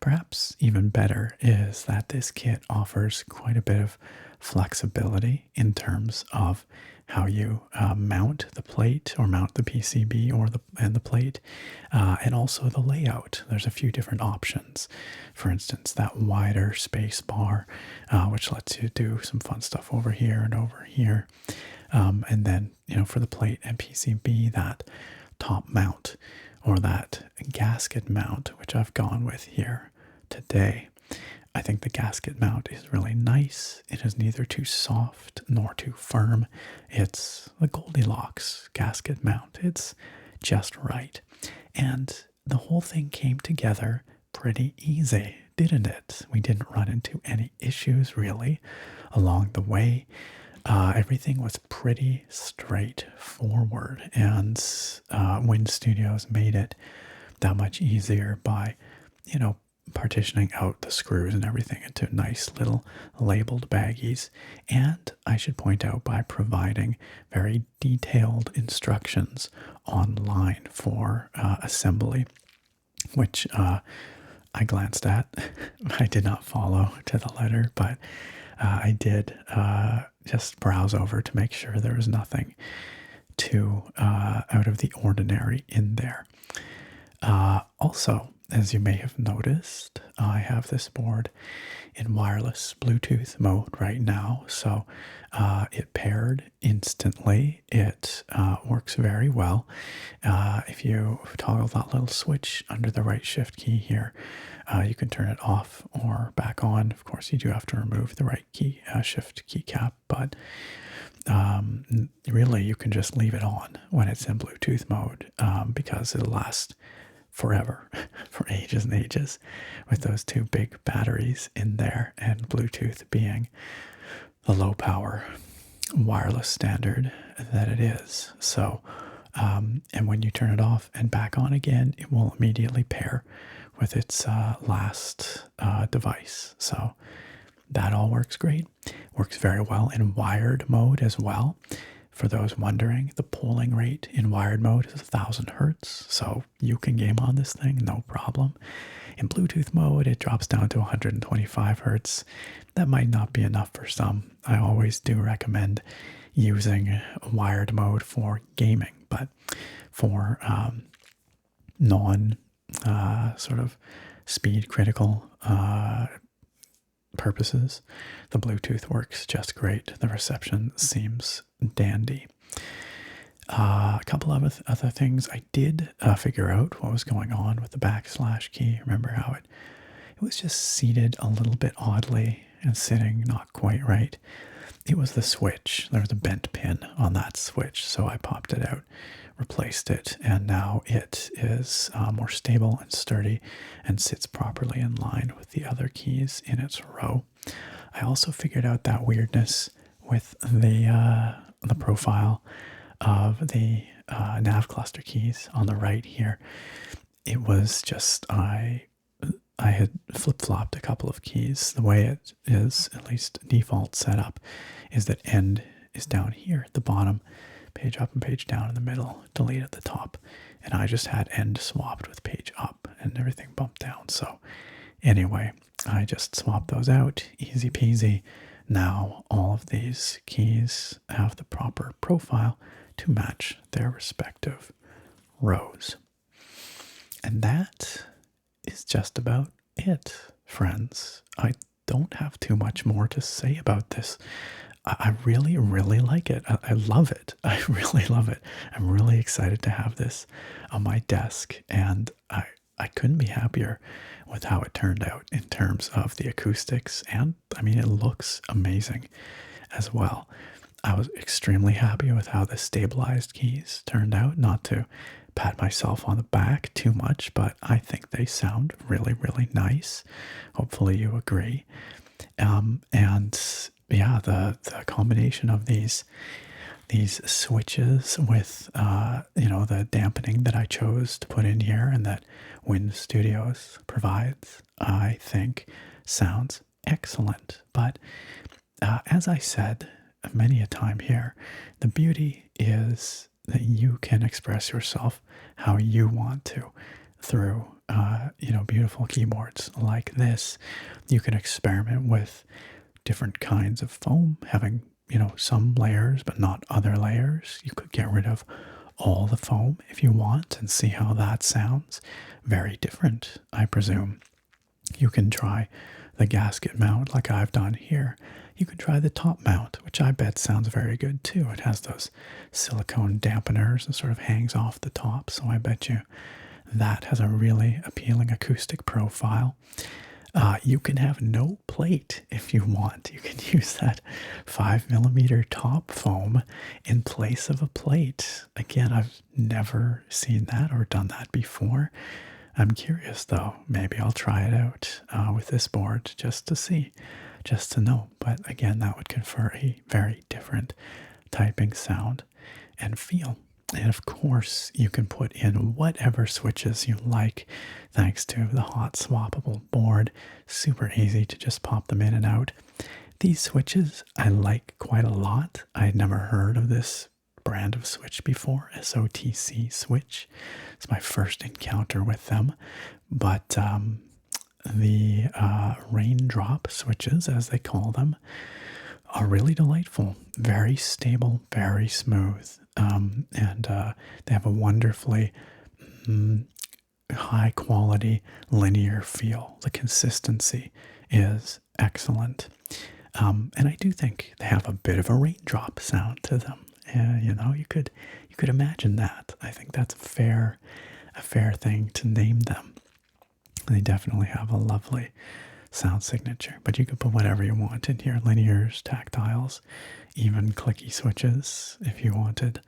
perhaps even better is that this kit offers quite a bit of flexibility in terms of how you mount the plate or mount the PCB and the plate, and also the layout. There's a few different options. For instance, that wider space bar, which lets you do some fun stuff over here and over here. And then, for the plate and PCB, that top mount or that gasket mount, which I've gone with here today. I think the gasket mount is really nice. It is neither too soft nor too firm. It's the Goldilocks gasket mount. It's just right. And the whole thing came together pretty easy, didn't it? We didn't run into any issues really along the way. Everything was pretty straightforward, and Wind Studios made it that much easier by, partitioning out the screws and everything into nice little labeled baggies. And I should point out, by providing very detailed instructions online for assembly, which I glanced at. I did not follow to the letter, but I did just browse over to make sure there was nothing too out of the ordinary in there. Also, as you may have noticed, I have this board in wireless Bluetooth mode right now, so it paired instantly. It works very well. If you toggle that little switch under the right shift key here, you can turn it off or back on. Of course, you do have to remove the right key, shift keycap, but really you can just leave it on when it's in Bluetooth mode, because it'll last forever, for ages and ages, with those two big batteries in there, and Bluetooth being the low power wireless standard that it is. So, and when you turn it off and back on again, it will immediately pair with its last device. So that all works great. Works very well in wired mode as well. For those wondering, the polling rate in wired mode is 1000 hertz, so you can game on this thing, no problem. In Bluetooth mode, it drops down to 125 hertz. That might not be enough for some. I always do recommend using wired mode for gaming, but for non sort of speed critical purposes, the Bluetooth works just great. The reception seems dandy. A couple of other things. I did figure out what was going on with the backslash key. Remember how it was just seated a little bit oddly and sitting not quite right. it was the switch. There was a bent pin on that switch, so I popped it out, replaced it, and now it is more stable and sturdy and sits properly in line with the other keys in its row. I also figured out that weirdness with the profile of the nav cluster keys on the right here. It was just I had flip-flopped a couple of keys. The way it is, at least default setup, is that end is down here at the bottom, page up and page down in the middle, delete at the top. And I just had end swapped with page up and everything bumped down. So anyway, I just swapped those out, easy peasy. Now all of these keys have the proper profile to match their respective rows. And that is just about it, friends. I don't have too much more to say about this. I really, really like it. I love it. I really love it. I'm really excited to have this on my desk, and I couldn't be happier with how it turned out in terms of the acoustics, and I mean, it looks amazing as well. I was extremely happy with how the stabilized keys turned out, not to pat myself on the back too much, but I think they sound really, really nice. Hopefully you agree. And yeah, the combination of these switches with the dampening that I chose to put in here and that Wind Studios provides, I think sounds excellent. But as I said many a time here, the beauty is that you can express yourself how you want to through beautiful keyboards like this. You can experiment with different kinds of foam, having some layers but not other layers. You could get rid of all the foam if you want and see how that sounds. Very different, I presume. You can try the gasket mount like I've done here. You could try the top mount, which I bet sounds very good too. It has those silicone dampeners and sort of hangs off the top, so I bet you that has a really appealing acoustic profile. You can have no plate if you want. You can use that 5mm top foam in place of a plate. Again, I've never seen that or done that before. I'm curious though. Maybe I'll try it out with this board just to see, just to know. But again, that would confer a very different typing sound and feel. And of course, you can put in whatever switches you like thanks to the hot swappable board. Super easy to just pop them in and out. These switches I like quite a lot. I had never heard of this brand of switch before, SOTC switch. It's my first encounter with them. But the Raindrop switches, as they call them, are really delightful. Very stable, very smooth. And they have a wonderfully high quality linear feel. The consistency is excellent. And I do think they have a bit of a raindrop sound to them. You could imagine that. I think that's a fair thing to name them. They definitely have a lovely sound signature, but you could put whatever you want in here. Linears, tactiles, even clicky switches if you wanted.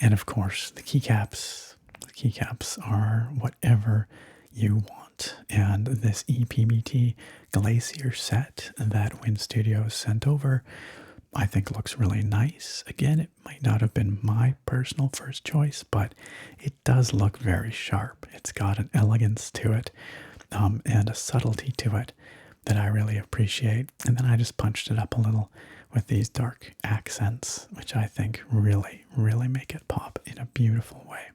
And of course, the keycaps. The keycaps are whatever you want. And this E-PBT Glacier set that Wind Studios sent over, I think looks really nice. Again, it might not have been my personal first choice, but it does look very sharp. It's got an elegance to it and a subtlety to it that I really appreciate. And then I just punched it up a little with these dark accents, which I think really, really make it pop in a beautiful way.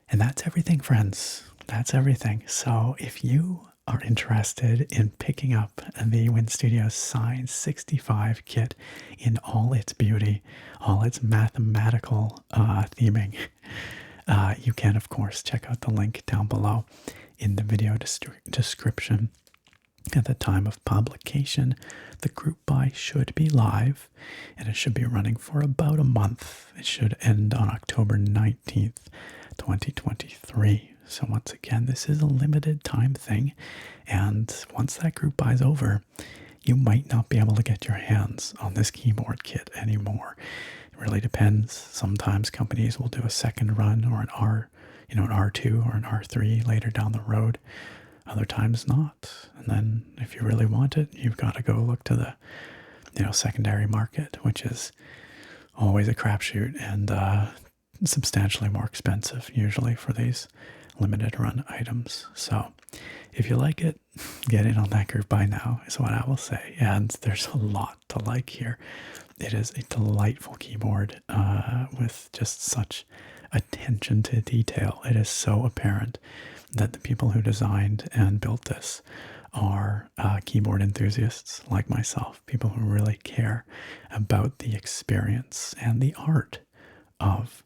And that's everything, friends. That's everything. So if you are interested in picking up the Wind Studios SIN65 kit in all its beauty, all its mathematical theming, you can, of course, check out the link down below in the video description. At the time of publication, the group buy should be live, and it should be running for about a month. It should end on October 19th, 2023. So once again, this is a limited time thing, and once that group buy is over, you might not be able to get your hands on this keyboard kit anymore. It really depends. Sometimes companies will do a second run or an R2 or an R3 later down the road. Other times not. And then if you really want it, you've got to go look to the secondary market, which is always a crapshoot and substantially more expensive usually for these limited run items. So if you like it, get in on that group by now is what I will say. And there's a lot to like here. It is a delightful keyboard with just such attention to detail. It is so apparent that the people who designed and built this are keyboard enthusiasts like myself, people who really care about the experience and the art of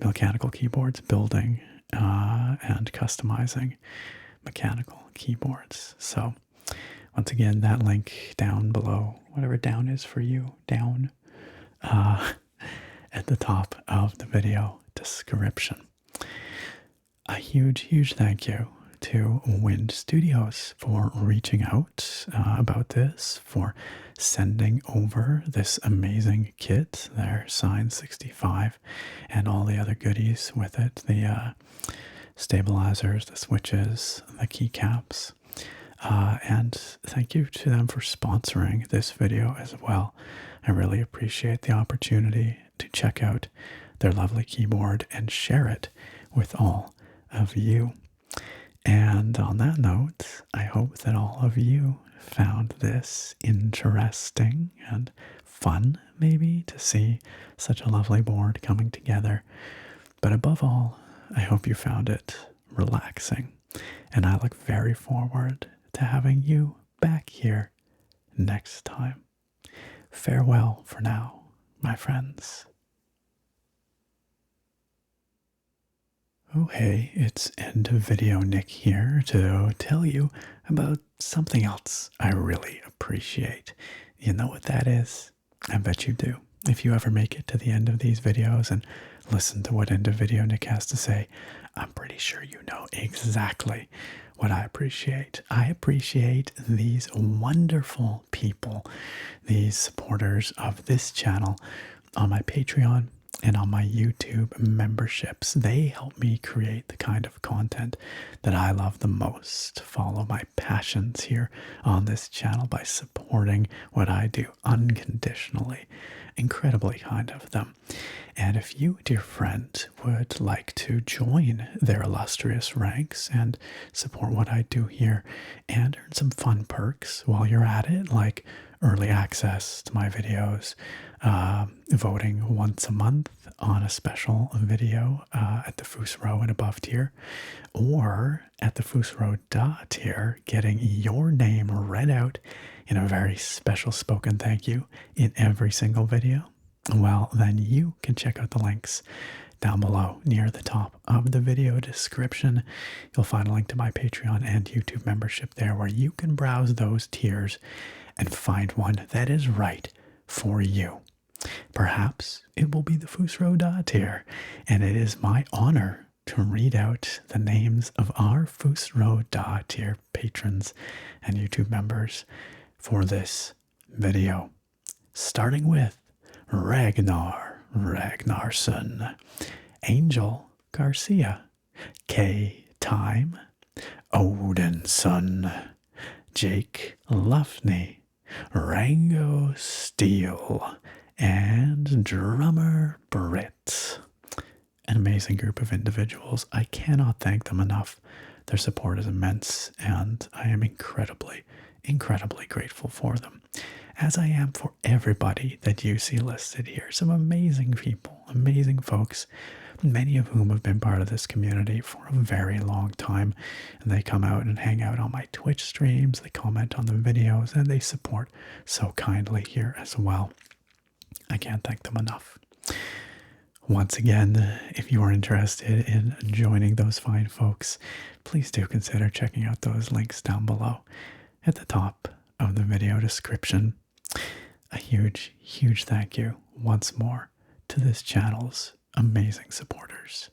mechanical keyboards, building and customizing mechanical keyboards. So once again, that link down below, whatever down is for you, down at the top of the video description. A huge thank you to Wind Studios for reaching out about this, for sending over this amazing kit, their SIN65, and all the other goodies with it, the stabilizers, the switches, the keycaps. And thank you to them for sponsoring this video as well. I really appreciate the opportunity to check out their lovely keyboard and share it with all of you. And on that note, I hope that all of you found this interesting and fun, maybe, to see such a lovely board coming together. But above all, I hope you found it relaxing. And I look very forward to having you back here next time. Farewell for now, my friends. Oh hey, it's end of video Nick here to tell you about something else I really appreciate. You know what that is? I bet you do. If you ever make it to the end of these videos and listen to what end of video Nick has to say, I'm pretty sure you know exactly what I appreciate. I appreciate these wonderful people, these supporters of this channel on my Patreon and on my YouTube memberships. They help me create the kind of content that I love the most, follow my passions here on this channel by supporting what I do unconditionally. Incredibly kind of them. And if you, dear friend, would like to join their illustrious ranks and support what I do here and earn some fun perks while you're at it, like early access to my videos, voting once a month on a special video at the Fusro and above tier, or at the Fusro Da tier, getting your name read out in a very special spoken thank you in every single video, well, then you can check out the links down below near the top of the video description. You'll find a link to my Patreon and YouTube membership there where you can browse those tiers and find one that is right for you. Perhaps it will be the Fusro Da tier, and it is my honor to read out the names of our Fusro Da tier patrons and YouTube members for this video. Starting with Ragnar Ragnarsson, Angel Garcia, K Time, Odinson, Jake Luffney, Rango Steele, and Drummer Brit. An amazing group of individuals. I cannot thank them enough. Their support is immense, and I am incredibly grateful for them, as I am for everybody that you see listed here. Some amazing people, amazing folks, many of whom have been part of this community for a very long time, and they come out and hang out on my Twitch streams, they comment on the videos, and they support so kindly here as well. I can't thank them enough. Once again, if you are interested in joining those fine folks, please do consider checking out those links down below at the top of the video description. A huge thank you once more to this channel's amazing supporters.